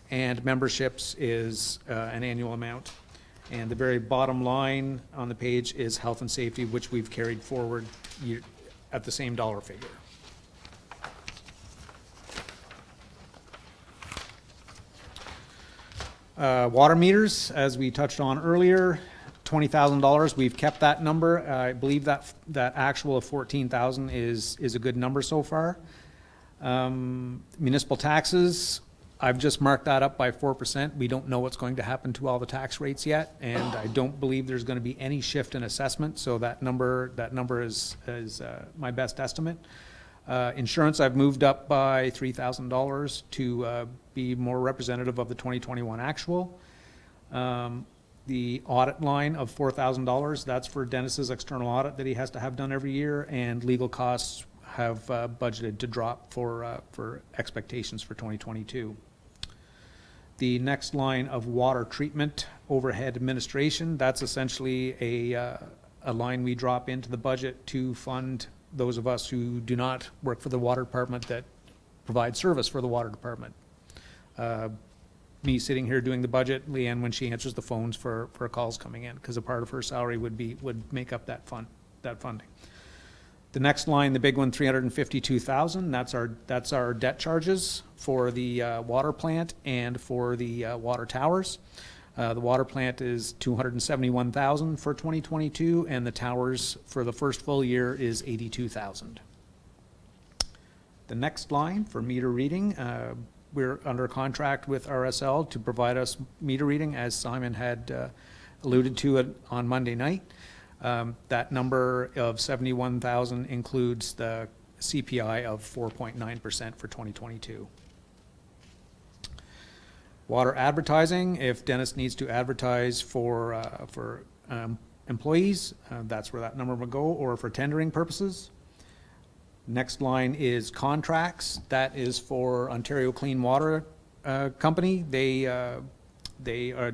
and memberships is an annual amount. And the very bottom line on the page is health and safety, which we've carried forward at the same dollar figure. Water meters, as we touched on earlier, $20,000. We've kept that number. I believe that actual of 14,000 is a good number so far. Municipal taxes, I've just marked that up by 4%. We don't know what's going to happen to all the tax rates yet, and I don't believe there's going to be any shift in assessment. So that number is my best estimate. Insurance, I've moved up by $3,000 to be more representative of the 2021 actual. The audit line of $4,000, that's for Dennis's external audit that he has to have done every year, and legal costs have budgeted to drop for expectations for 2022. The next line of water treatment overhead administration, that's essentially a line we drop into the budget to fund those of us who do not work for the water department that provide service for the water department. Me sitting here doing the budget, Leanne when she answers the phones for calls coming in, because a part of her salary would make up that funding. The next line, the big one, $352,000. That's our debt charges for the water plant and for the water towers. The water plant is $271,000 for 2022, and the towers for the first full year is $82,000. The next line for meter reading, we're under contract with RSL to provide us meter reading, as Simon had alluded to it on Monday night. That number of $71,000 includes the CPI of 4.9% for 2022. Water advertising, if Dennis needs to advertise for employees, that's where that number will go, or for tendering purposes. Next line is contracts. That is for Ontario Clean Water Company. They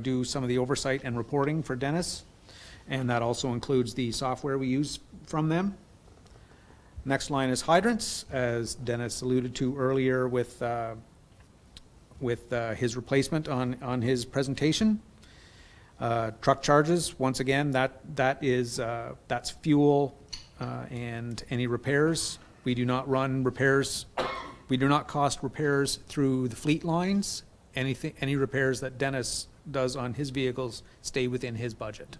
do some of the oversight and reporting for Dennis, and that also includes the software we use from them. Next line is hydrants, as Dennis alluded to earlier with his replacement on his presentation. Truck charges, once again, that's fuel and any repairs. We do not run repairs. We do not cost repairs through the fleet lines. Any repairs that Dennis does on his vehicles stay within his budget.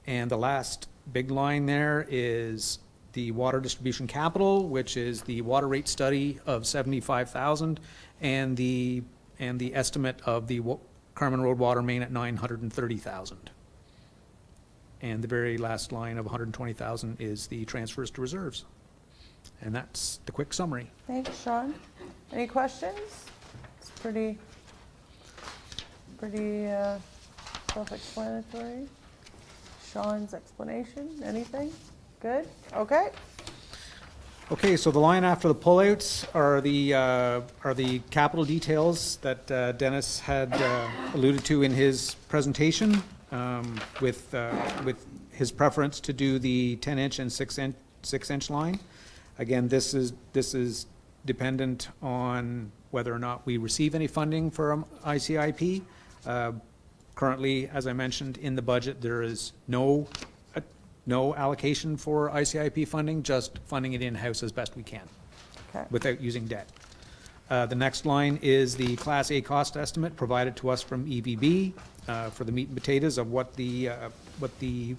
And the last big line there is the water distribution capital, which is the water rate study of $75,000, and the estimate of the Carmen Road water main at $930,000. And the very last line of $120,000 is the transfers to reserves. And that's the quick summary. Thanks, Sean. Any questions? It's pretty self-explanatory. Sean's explanation, anything? Good? Okay. Okay, so the line after the pullouts are the capital details that Dennis had alluded to in his presentation, with his preference to do the 10-inch and 6-inch line. Again, this is dependent on whether or not we receive any funding from ICIP. Currently, as I mentioned, in the budget, there is no allocation for ICIP funding, just funding it in-house as best we can Okay. without using debt. The next line is the Class A cost estimate provided to us from EVB for the meat and potatoes of what the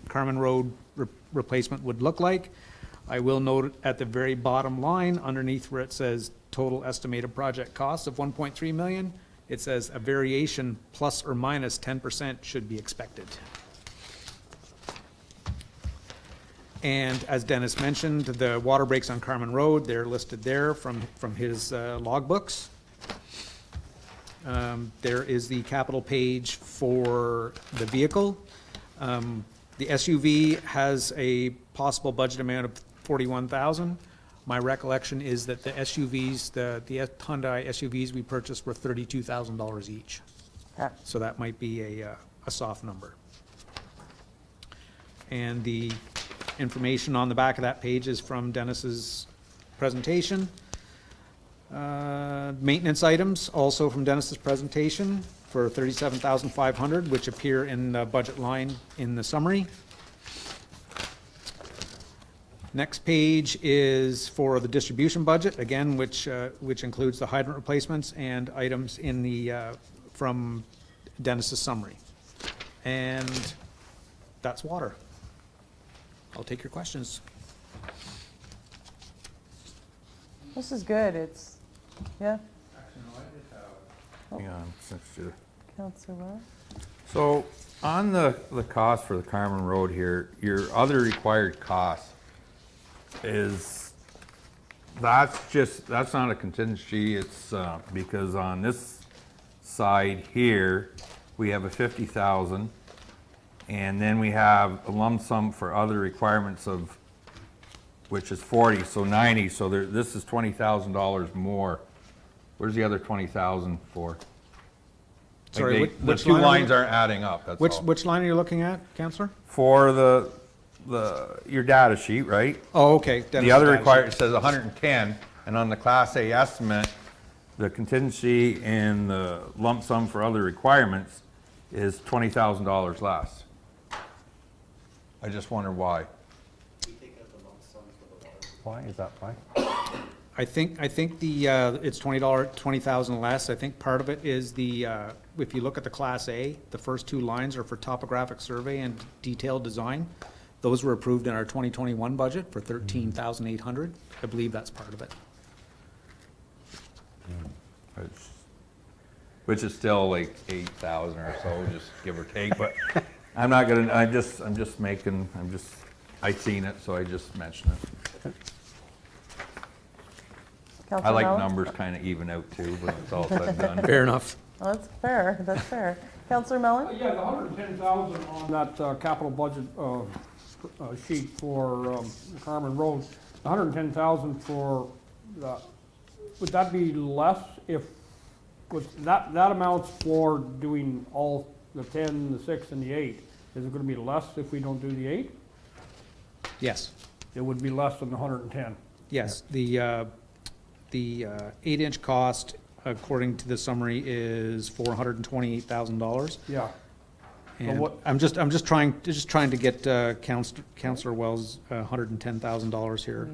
Carmen Road replacement would look like. I will note at the very bottom line, underneath where it says total estimated project cost of 1.3 million, it says a variation plus or minus 10% should be expected. And as Dennis mentioned, the water breaks on Carmen Road, they're listed there from his logbooks. There is the capital page for the vehicle. The SUV has a possible budget amount of 41,000. My recollection is that the SUVs, the Hyundai SUVs we purchased were $32,000 each. Okay. So that might be a soft number. And the information on the back of that page is from Dennis's presentation. Maintenance items, also from Dennis's presentation, for $37,500, which appear in the budget line in the summary. Next page is for the distribution budget, again, which includes the hydrant replacements and items in the, from Dennis's summary. And that's water. I'll take your questions. This is good. It's, yeah, Hang on, since you're- Counselor Wells. So, on the cost for the Carmen Road here, your other required cost is, that's not a contingency, it's, because on this side here, we have a 50,000, and then we have a lump sum for other requirements of, which is 40, so 90, so this is $20,000 more. Where's the other 20,000 for? Like Sorry, they- which The two line are you- lines aren't adding up, that's all. Which line are you looking at, Counselor? For your data sheet, right? Oh, okay. The Dennis's other data required, sheet. it says 110, and on the Class A estimate, the contingency and the lump sum for other requirements is $20,000 less. I just wonder why. Why is that why? I think the, it's $20,000 less. I think part of it is the, if you look at the Class A, the first two lines are for topographic survey and detailed design. Those were approved in our 2021 budget for $13,800. I believe that's part of it. Which is still like 8,000 or so, just give or take, but I'm not gonna, I seen it, so I just mentioned it. I Counselor like Mellon? numbers kind of even out too, but it's all said and done. Fair enough. Well, that's fair. That's fair. Counselor Mellon? Yeah, the 110,000 on that capital budget sheet for Carmen Road, the 110,000 for, would that be less if, that amounts for doing all the 10, the 6, and the 8. Is it gonna be less if we don't do the 8? Yes, It would be less than the 110. yes. The 8-inch cost, according to the summary, is $428,000. Yeah. And what- I'm just trying to get Councillor Wells $110,000 here,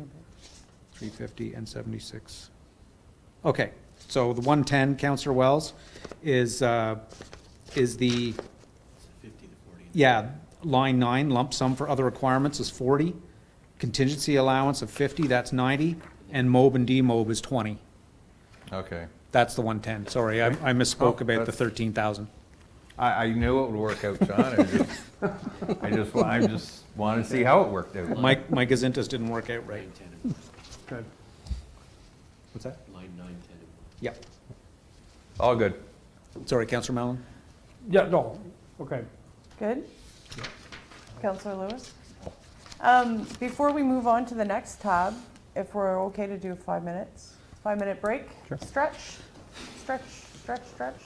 350 and 76. Okay, so the 110, Councillor Wells, is the, yeah, line 9, lump sum for other requirements is 40, contingency allowance of 50, that's 90, and MOB and demob is 20. Okay. That's the 110, sorry, I misspoke Oh, about the that's- 13,000. I knew it would work out, John, I just wanted to see how it worked out. My gazintas didn't work out right. Okay. What's that? Line 9, 10. Yep. All good. Sorry, Councillor Mallon? Yeah, no, okay. Good? Counselor Lewis? Before we move on to the next tab, if we're okay to do 5 minutes. 5-minute break. Stretch, stretch, stretch, stretch.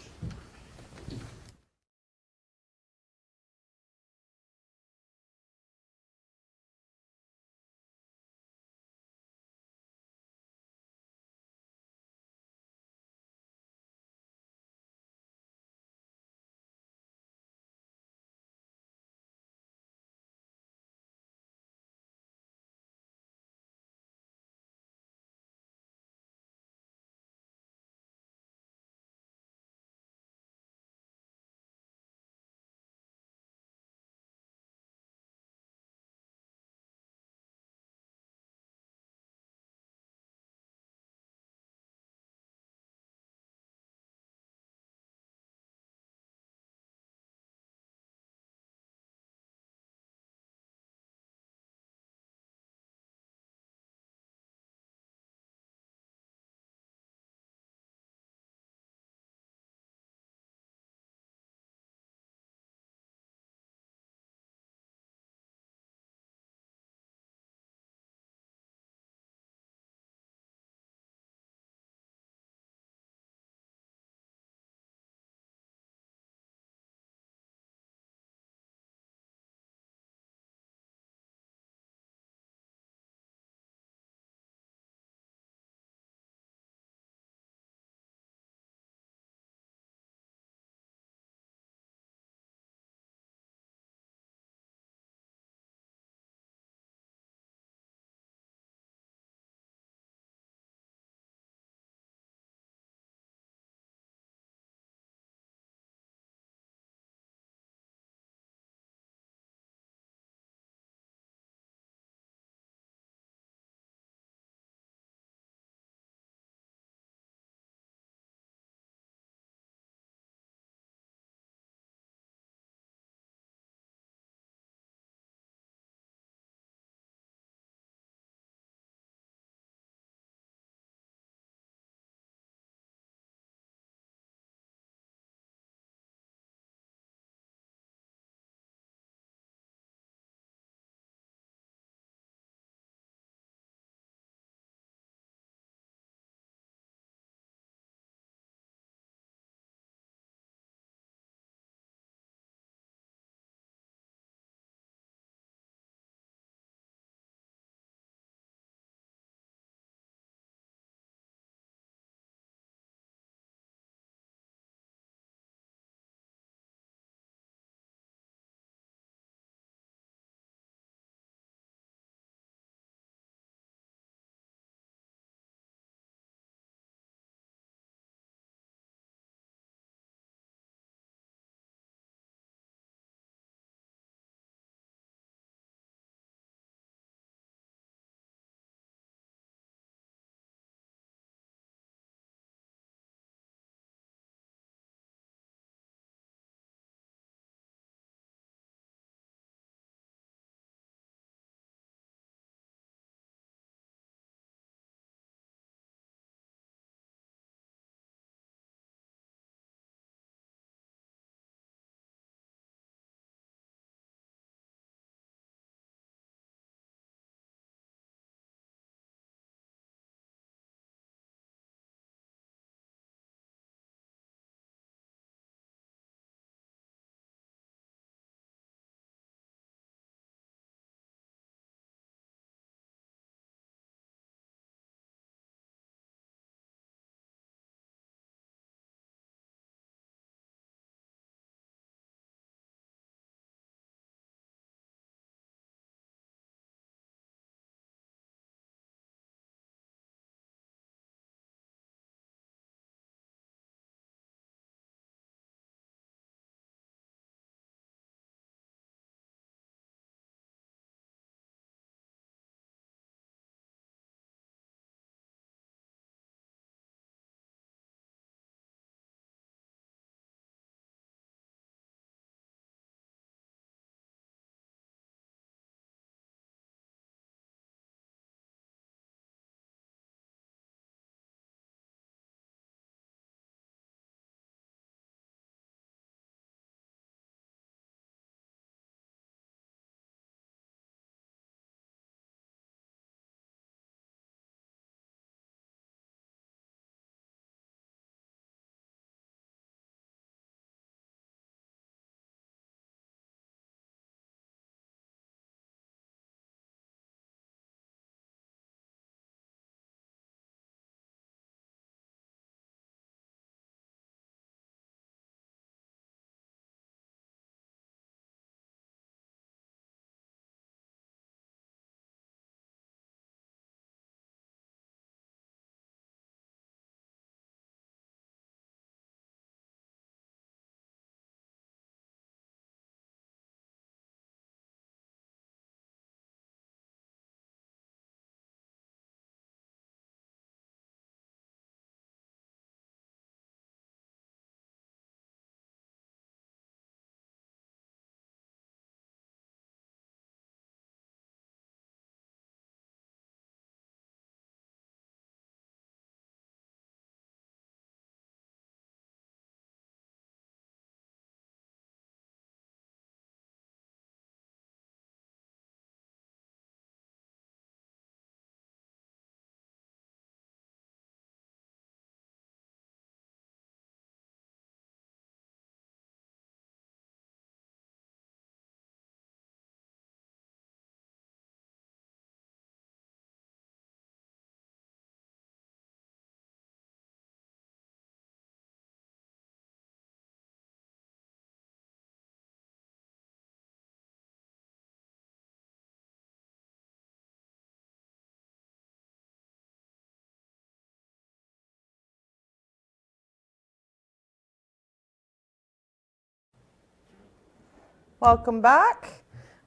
Welcome back.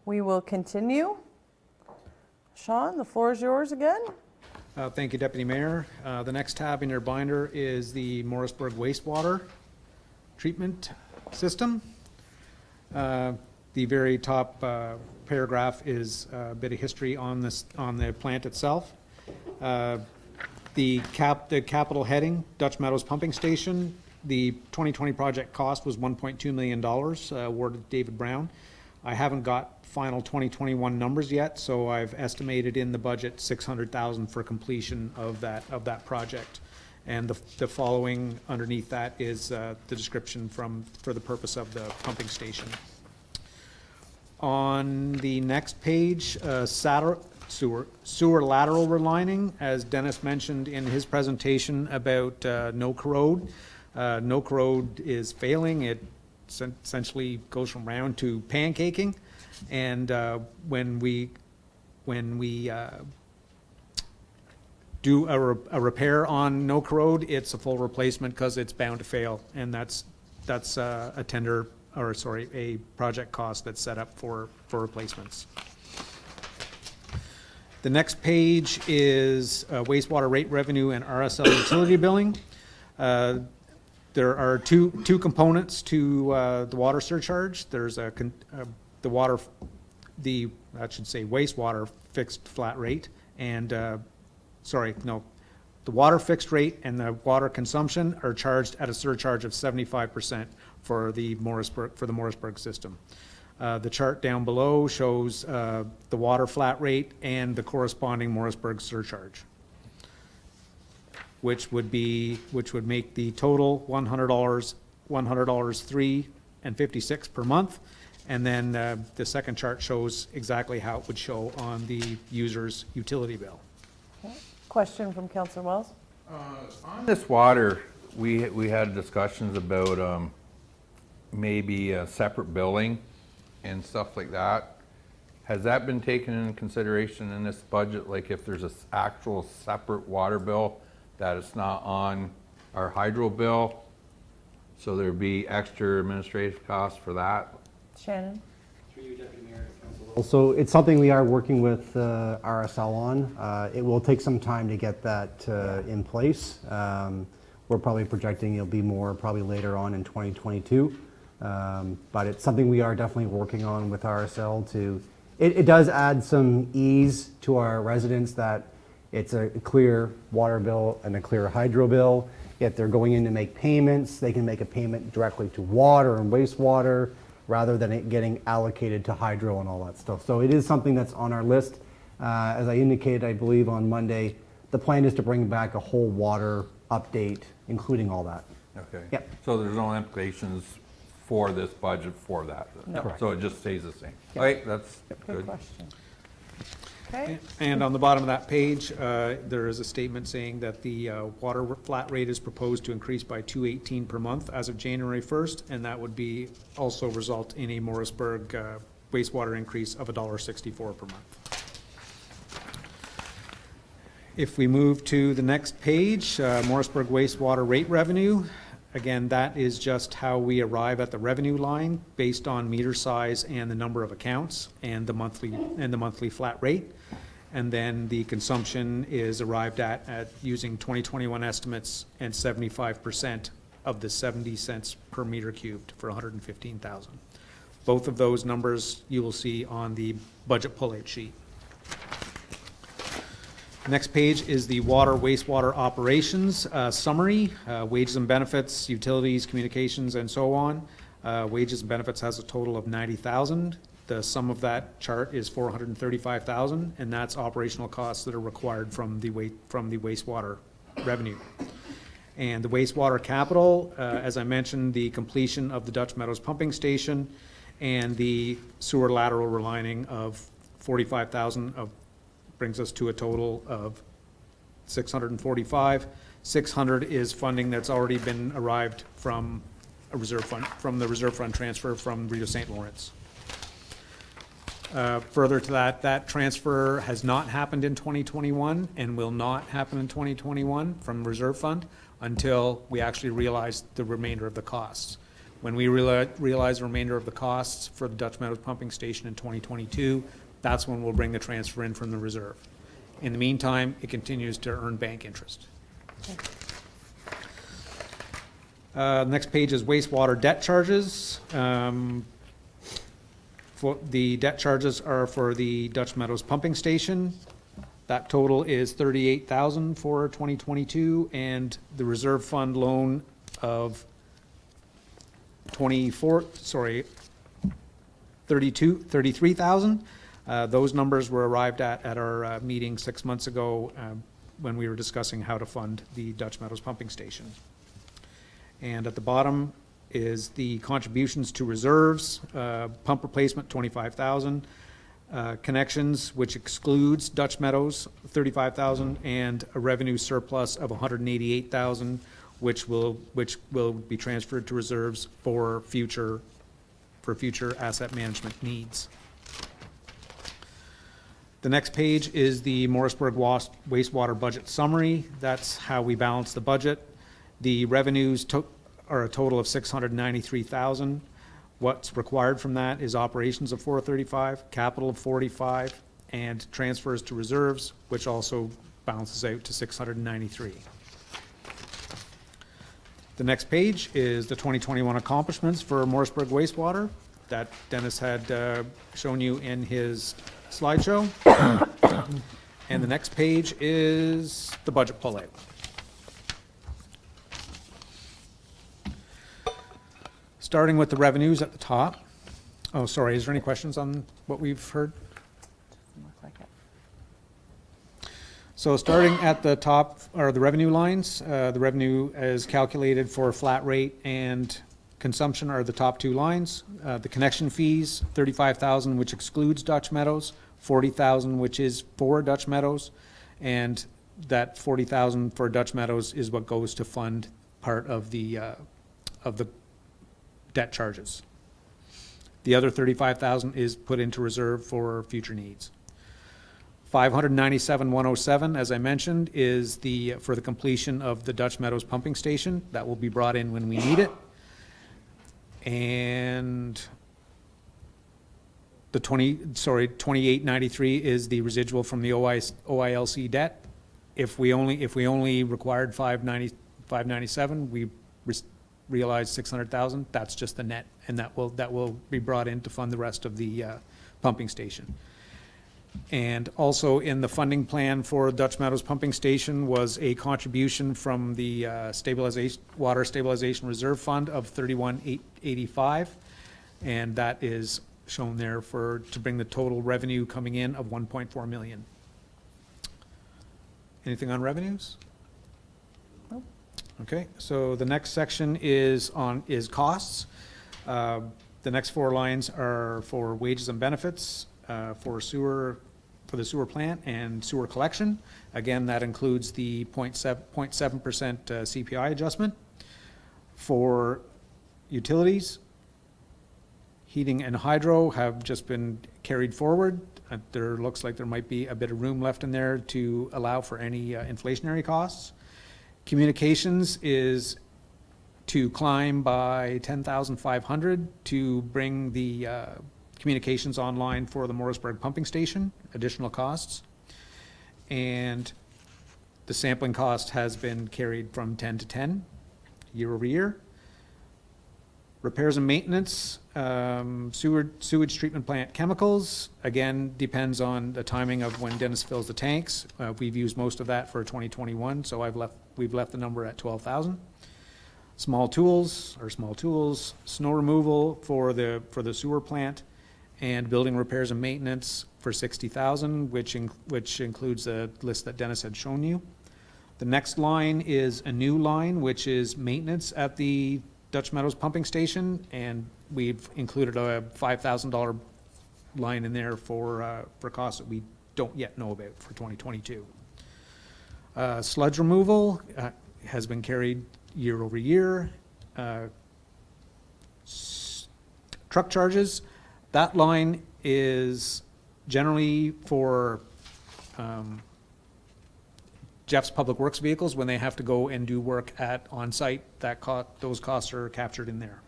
We will continue. Sean, the floor is yours again. Thank you, Deputy Mayor. The next tab in your binder is the Morrisburg wastewater treatment system. The very top paragraph is a bit of history on the plant itself. The capital heading, Dutch Meadows Pumping Station, the 2020 project cost was $1.2 million, awarded David Brown. I haven't got final 2021 numbers yet, so I've estimated in the budget $600,000 for completion of that project. And the following underneath that is the description for the purpose of the pumping station. On the next page, sewer lateral relining, as Dennis mentioned in his presentation about Noak Road. Noak Road is failing. It essentially goes from round to pancaking. And when we do a repair on Noak Road, it's a full replacement because it's bound to fail. And that's a project cost that's set up for replacements. The next page is wastewater rate revenue and RSL utility billing. There are two components to the water surcharge. There's the wastewater fixed flat rate and the water fixed rate and the water consumption are charged at a surcharge of 75% for the Morrisburg system. The chart down below shows the water flat rate and the corresponding Morrisburg surcharge, which would make the total $100, $3.56 per month. And then the second chart shows exactly how it would show on the user's utility bill. Question from Councillor Wells. On this water, we had discussions about maybe separate billing and stuff like that. Has that been taken into consideration in this budget? Like if there's an actual separate water bill that it's not on our hydro bill, so there'd be extra administrative costs for that? Shannon. Also, it's something we are working with RSL on. It will take some time to get that in place. We're probably projecting it'll be more probably later on in 2022. But it's something we are definitely working on with RSL to, it does add some ease to our residents that it's a clear water bill and a clear hydro bill. If they're going in to make payments, they can make a payment directly to water and wastewater rather than it getting allocated to hydro and all that stuff. So it is something that's on our list. As I indicated, I believe on Monday, the plan is to bring back a whole water update, including all that. Okay. Yep. So there's no implications for this budget for that? No. Correct. So it just stays the same? Yep. Okay, that's Good good. question. Okay. And on the bottom of that page, there is a statement saying that the water flat rate is proposed to increase by $2.18 per month as of January 1st, and that would be also result in a Morrisburg wastewater increase of $1.64 per month. If we move to the next page, Morrisburg wastewater rate revenue. Again, that is just how we arrive at the revenue line based on meter size and the number of accounts and the monthly flat rate. And then the consumption is arrived at using 2021 estimates and 75% of the 70 cents per meter cubed for 115,000. Both of those numbers you will see on the budget pull-out sheet. Next page is the water wastewater operations summary, wages and benefits, utilities, communications, and so on. Wages and benefits has a total of 90,000. The sum of that chart is 435,000, and that's operational costs that are required from the wastewater revenue. And the wastewater capital, as I mentioned, the completion of the Dutch Meadows pumping station and the sewer lateral relining of 45,000 brings us to a total of 645. 600 is funding that's already been arrived from a reserve fund, from the reserve fund transfer from Rio St. Lawrence. Further to that, that transfer has not happened in 2021 and will not happen in 2021 from reserve fund until we actually realize the remainder of the costs. When we realize the remainder of the costs for the Dutch Meadows Pumping Station in 2022, that's when we'll bring the transfer in from the reserve. In the meantime, it continues to earn bank interest. Next page is wastewater debt charges. For the debt charges are for the Dutch Meadows Pumping Station. That total is $38,000 for 2022, and the reserve fund loan of $33,000. Those numbers were arrived at our meeting 6 months ago when we were discussing how to fund the Dutch Meadows Pumping Station. And at the bottom is the contributions to reserves, pump replacement, $25,000, connections, which excludes Dutch Meadows, $35,000, and a revenue surplus of $188,000, which will be transferred to reserves for future asset management needs. The next page is the Morrisburg wastewater budget summary. That's how we balance the budget. The revenues are a total of $693,000. What's required from that is operations of $435,000, capital of $45,000, and transfers to reserves, which also balances out to $693,000. The next page is the 2021 accomplishments for Morrisburg wastewater that Dennis had shown you in his slideshow. And the next page is the budget pullout. Starting with the revenues at the top. Oh, sorry, is there any questions on what we've heard? Doesn't look like it. So starting at the top are the revenue lines. The revenue is calculated for flat rate and consumption are the top two lines. The connection fees, $35,000, which excludes Dutch Meadows, $40,000, which is for Dutch Meadows, and that $40,000 for Dutch Meadows is what goes to fund part of the debt charges. The other $35,000 is put into reserve for future needs. $597,107, as I mentioned, is for the completion of the Dutch Meadows pumping station. That will be brought in when we need it. And the $2893 is the residual from the OILC debt. If we only required $597, we realized $600,000. That's just the net, and that will be brought in to fund the rest of the pumping station. And also in the funding plan for Dutch Meadows Pumping Station was a contribution from the Water Stabilization Reserve Fund of $31,885, and that is shown there to bring the total revenue coming in of $1.4 million. Anything on revenues? Nope. Okay, so the next section is costs. The next four lines are for wages and benefits, for the sewer plant and sewer collection. Again, that includes the 0.7% CPI adjustment. For utilities, heating and hydro have just been carried forward. There looks like there might be a bit of room left in there to allow for any inflationary costs. Communications is to climb by 10,500 to bring the communications online for the Morrisburg pumping station, additional costs. And the sampling cost has been carried from 10 to 10 year over year. Repairs and maintenance, sewage treatment plant chemicals, again, depends on the timing of when Dennis fills the tanks. We've used most of that for 2021, so we've left the number at 12,000. Small tools, snow removal for the sewer plant, and building repairs and maintenance for 60,000, which includes the list that Dennis had shown you. The next line is a new line, which is maintenance at the Dutch Meadows pumping station, and we've included a $5,000 line in there for costs that we don't yet know about for 2022. Sludge removal has been carried year over year. Truck charges, that line is generally for Jeff's Public Works vehicles when they have to go and do work on site. Those costs are captured in there.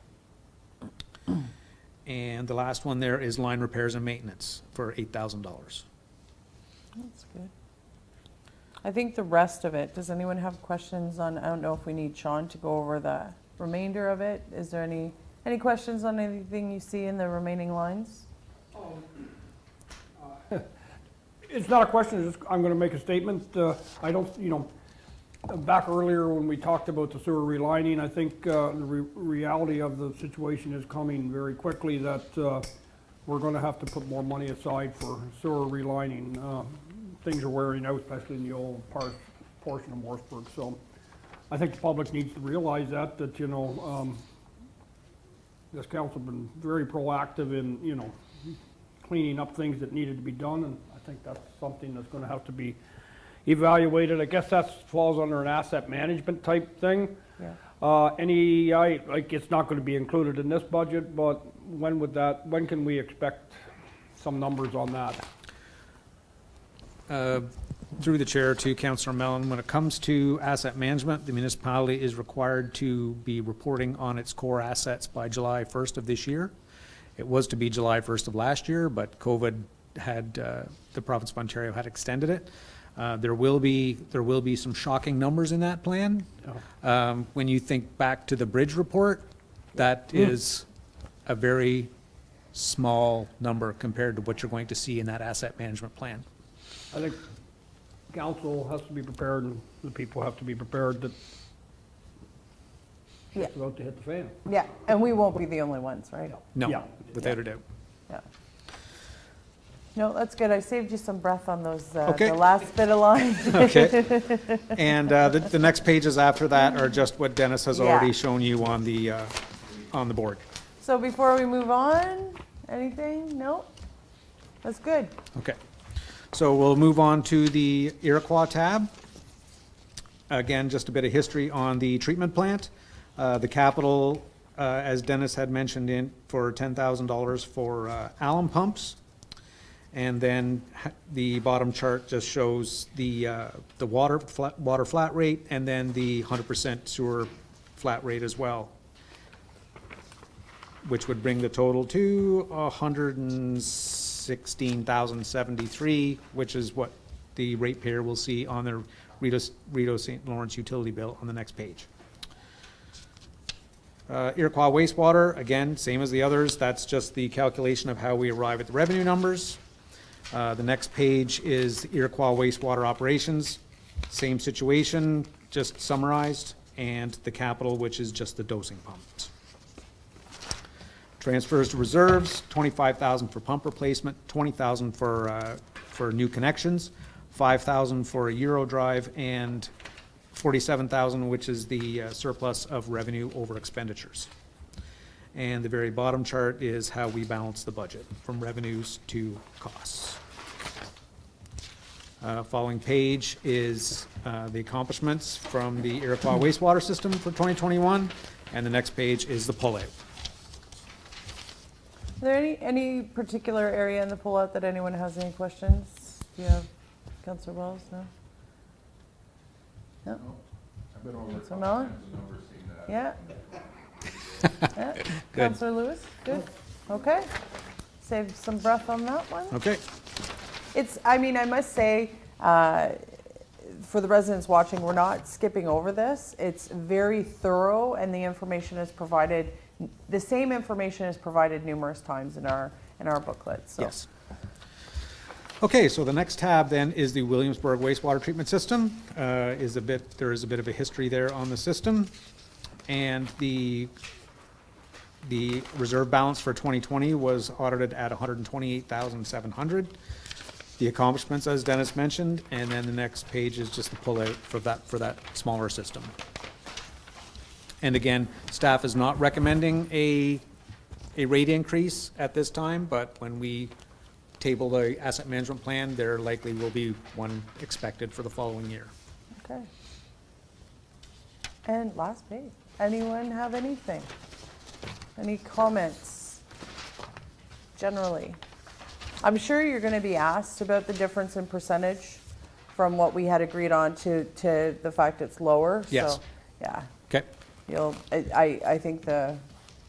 And the last one there is line repairs and maintenance for $8,000. That's good. I think the rest of it, does anyone have questions on, I don't know if we need Sean to go over the remainder of it. Is there any questions on anything you see in the remaining lines? It's not a question, it's just, I'm gonna make a statement. I don't, back earlier when we talked about the sewer relining, I think the reality of the situation is coming very quickly that we're gonna have to put more money aside for sewer relining. Things are wearing out, especially in the old portion of Morrisburg. So I think the public needs to realize that this council's been very proactive in, cleaning up things that needed to be done, and I think that's something that's gonna have to be evaluated. I guess that falls under an asset management type thing. Yeah. Like, it's not gonna be included in this budget, but when can we expect some numbers on that? Through the chair to Councillor Mellon, when it comes to asset management, the municipality is required to be reporting on its core assets by July 1st of this year. It was to be July 1st of last year, but COVID had, the province of Ontario had extended it. There will be some shocking numbers in that plan. When you think back to the bridge report, that is a very small number compared to what you're going to see in that asset management plan. I think council has to be prepared and the people have to be prepared that Yeah. it's about to hit the fan. Yeah, and we won't be the only ones, right? No, Yeah. without a doubt. Yeah. No, that's good. I saved you some breath on those, Okay. the last bit of line. Okay. And the next pages after that are just what Dennis has already Yeah. shown you on the board. So before we move on, anything? No? That's good. Okay. So we'll move on to the Iroquois tab. Again, just a bit of history on the treatment plant. The capital, as Dennis had mentioned, for $10,000 for alum pumps. And then the bottom chart just shows the water flat rate and then the 100% sewer flat rate as well, which would bring the total to $116,073, which is what the ratepayer will see on their Rideau St. Lawrence utility bill on the next page. Iroquois wastewater, again, same as the others. That's just the calculation of how we arrive at the revenue numbers. The next page is Iroquois wastewater operations. Same situation, just summarized, and the capital, which is just the dosing pumps. Transfers to reserves, $25,000 for pump replacement, $20,000 for new connections, $5,000 for a Euro drive, and $47,000, which is the surplus of revenue over expenditures. And the very bottom chart is how we balance the budget from revenues to costs. Following page is the accomplishments from the Iroquois wastewater system for 2021, and the next page is the pullout. Is there any particular area in the pullout that anyone has any questions? Do you have, Councillor Wells? No? No? Councillor Mellon? Yeah? Yeah. Councillor Lewis? Good. Okay. Save some breath on that one. Okay. I must say, for the residents watching, we're not skipping over this. It's very thorough, and the information is provided, the same information is provided numerous times in our booklet. So. Yes. Okay, so the next tab then is the Williamsburg wastewater treatment system. There is a bit of a history there on the system. And the reserve balance for 2020 was audited at $128,700. The accomplishments, as Dennis mentioned, and then the next page is just the pullout for that smaller system. And again, staff is not recommending a rate increase at this time, but when we table the asset management plan, there likely will be one expected for the following year. Okay. And last page. Anyone have anything? Any comments? Generally. I'm sure you're going to be asked about the difference in percentage from what we had agreed on to the fact it's lower. Yes. So, yeah. Okay. I think the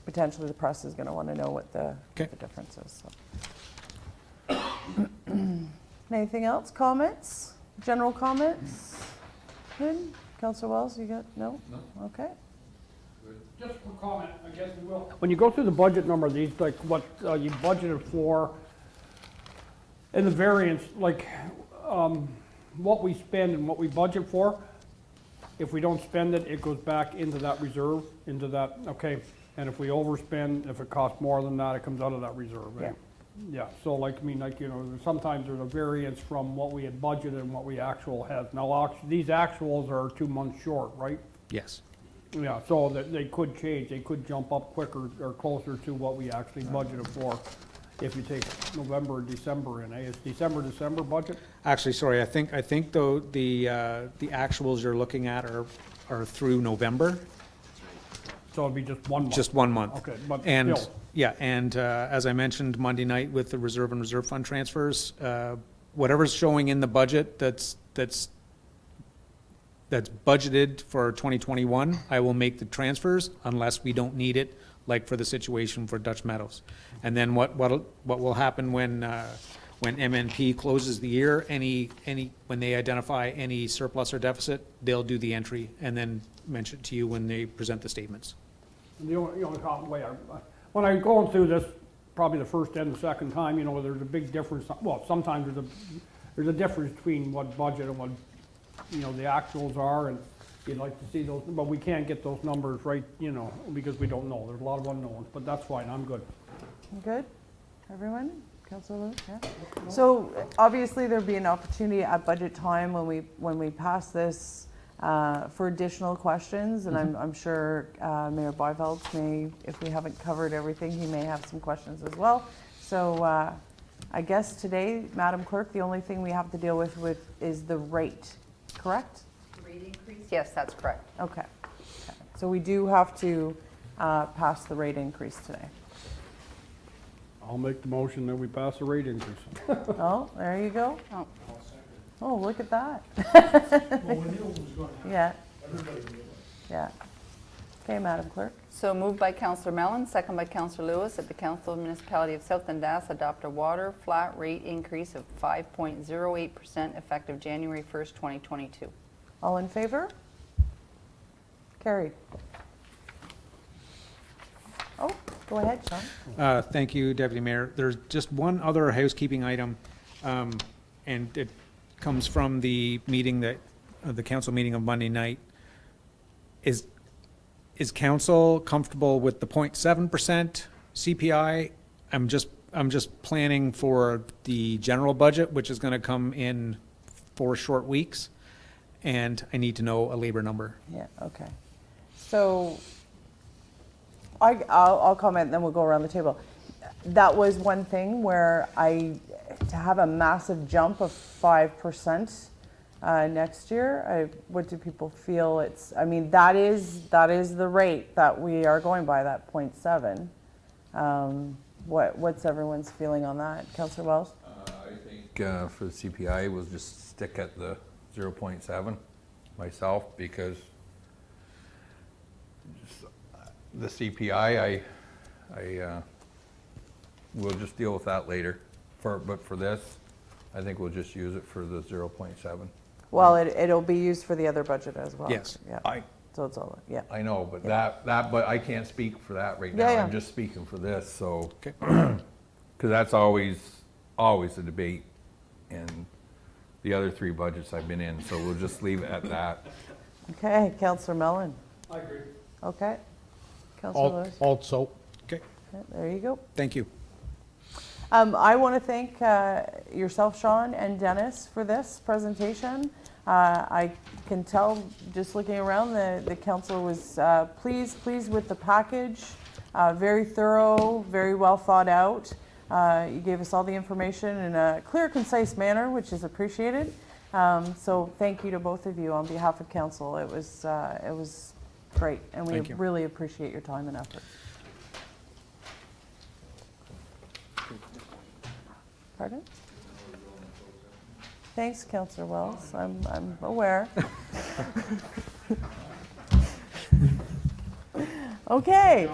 potentially the press is going to want to know what the Okay. difference is. So. Anything else? Comments? General comments? Good. Councillor Wells, you got, no? No. Okay. Just for comment, I guess we will. When you go through the budget number, these, like what you budgeted for, and the variance, like, what we spend and what we budget for, if we don't spend it, it goes back into that reserve, into that, okay? And if we overspend, if it costs more than that, it comes out of that reserve, right? Yeah, so like, I mean, like, you know, sometimes there's a variance from what we had budgeted and what we actual have. Now, these actuals are 2 months short, right? Yes. Yeah, so that they could change, they could jump up quicker or closer to what we actually budgeted for if you take November, December in, It's December budget? Actually, sorry, I think though, the actuals you're looking at are through November, So it'd be just 1 month? just 1 month. Okay, but And, still, yeah, and as I mentioned Monday night with the reserve and reserve fund transfers, whatever's showing in the budget that's budgeted for 2021, I will make the transfers unless we don't need it, like for the situation for Dutch Meadows. And then what will happen when MNP closes the year, when they identify any surplus or deficit, they'll do the entry and then mention it to you when they present the statements. the only way, when I'm going through this, probably the first and the second time, you know, there's a big difference. Well, sometimes there's a difference between what budget and what, you know, the actuals are, and you'd like to see those, but we can't get those numbers right, you know, because we don't know. There's a lot of unknowns, but that's fine, I'm good. Good? Everyone? Councillor Lewis? Yeah. So obviously there'll be an opportunity at budget time when we pass this for additional questions, and I'm sure Mayor Byveld may, if we haven't covered everything, he may have some questions as well. So I guess today, Madam Clerk, the only thing we have to deal with is the rate, correct? Rate increase? Yes, that's correct. Okay. So we do have to pass the rate increase today. I'll make the motion that we pass the rate increase. Oh, there you go. Oh. Oh, look at that. Yeah. Yeah. Okay, Madam Clerk. So moved by Councillor Mellon, second by Councillor Lewis, that the Council of the Municipality of South Dundas adopt a water flat rate increase of 5.08% effective January 1st, 2022. All in favor? Carried. Oh, go ahead, Sean. Thank you, Deputy Mayor. There's just one other housekeeping item, and it comes from the meeting the council meeting of Monday night. Is council comfortable with the 0.7% CPI? I'm just planning for the general budget, which is going to come in 4 short weeks, and I need to know a labor number. Yeah, okay. So I'll comment, and then we'll go around the table. That was one thing where to have a massive jump of 5% next year, what do people feel it's, I mean, that is the rate that we are going by, that 0.7. What's everyone's feeling on that? Councillor Wells? I think for the CPI, we'll just stick at the 0.7 myself, because the CPI, I we'll just deal with that later. But for this, I think we'll just use it for the 0.7. Well, it'll be used for the other budget as well. Yes. Yeah. So it's all, yeah. I know, but but I can't speak for that right now. Yeah, yeah. I'm just speaking for this, so. Okay. Because that's always a debate in the other 3 budgets I've been in, so we'll just leave it at that. Okay, Councillor Mellon. I agree. Okay. Councillor Lewis. Also, Okay, Okay, there you go. thank you. I want to thank yourself, Sean, and Dennis for this presentation. I can tell, just looking around, the council was pleased with the package. Very thorough, very well thought out. You gave us all the information in a clear, concise manner, which is appreciated. So thank you to both of you on behalf of council. It was great, and we Thank you. really appreciate your time and effort. Pardon? Thanks, Councillor Wells. I'm aware. Okay.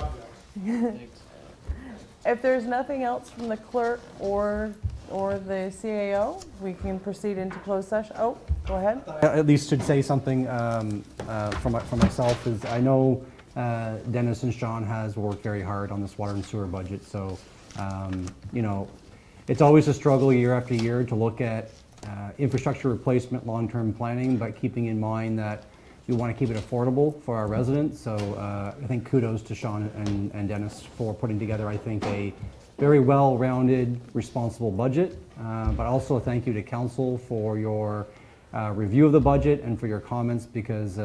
If there's nothing else from the clerk or the CAO, we can proceed into closed session. Oh, go ahead. At least should say something for myself, is I know Dennis and Sean has worked very hard on this water and sewer budget, so, you know, it's always a struggle year after year to look at infrastructure replacement, long-term planning, but keeping in mind that we want to keep it affordable for our residents. So I think kudos to Sean and Dennis for putting together, I think, a very well-rounded, responsible budget. But also thank you to council for your review of the budget and for your comments, because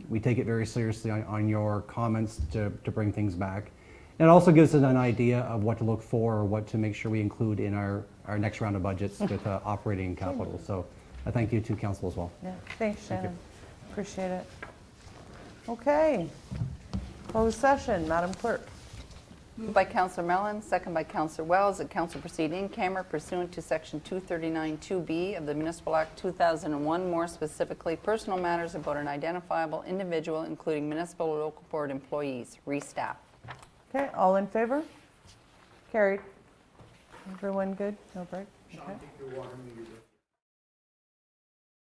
we take it very seriously on your comments to bring things back. And it also gives us an idea of what to look for or what to make sure we include in our next round of budgets with operating and capital. So I thank you to council as well. Yeah, thanks, Shannon. Appreciate it. Okay. Closed session, Madam Clerk. Moved by Councillor Mellon, second by Councillor Wells, that council proceed in camera pursuant to Section 239-2B of the Municipal Act 2001, more specifically, personal matters about an identifiable individual, including municipal or local board employees, restaff. Okay, all in favor? Carried. Everyone good? No break? Okay.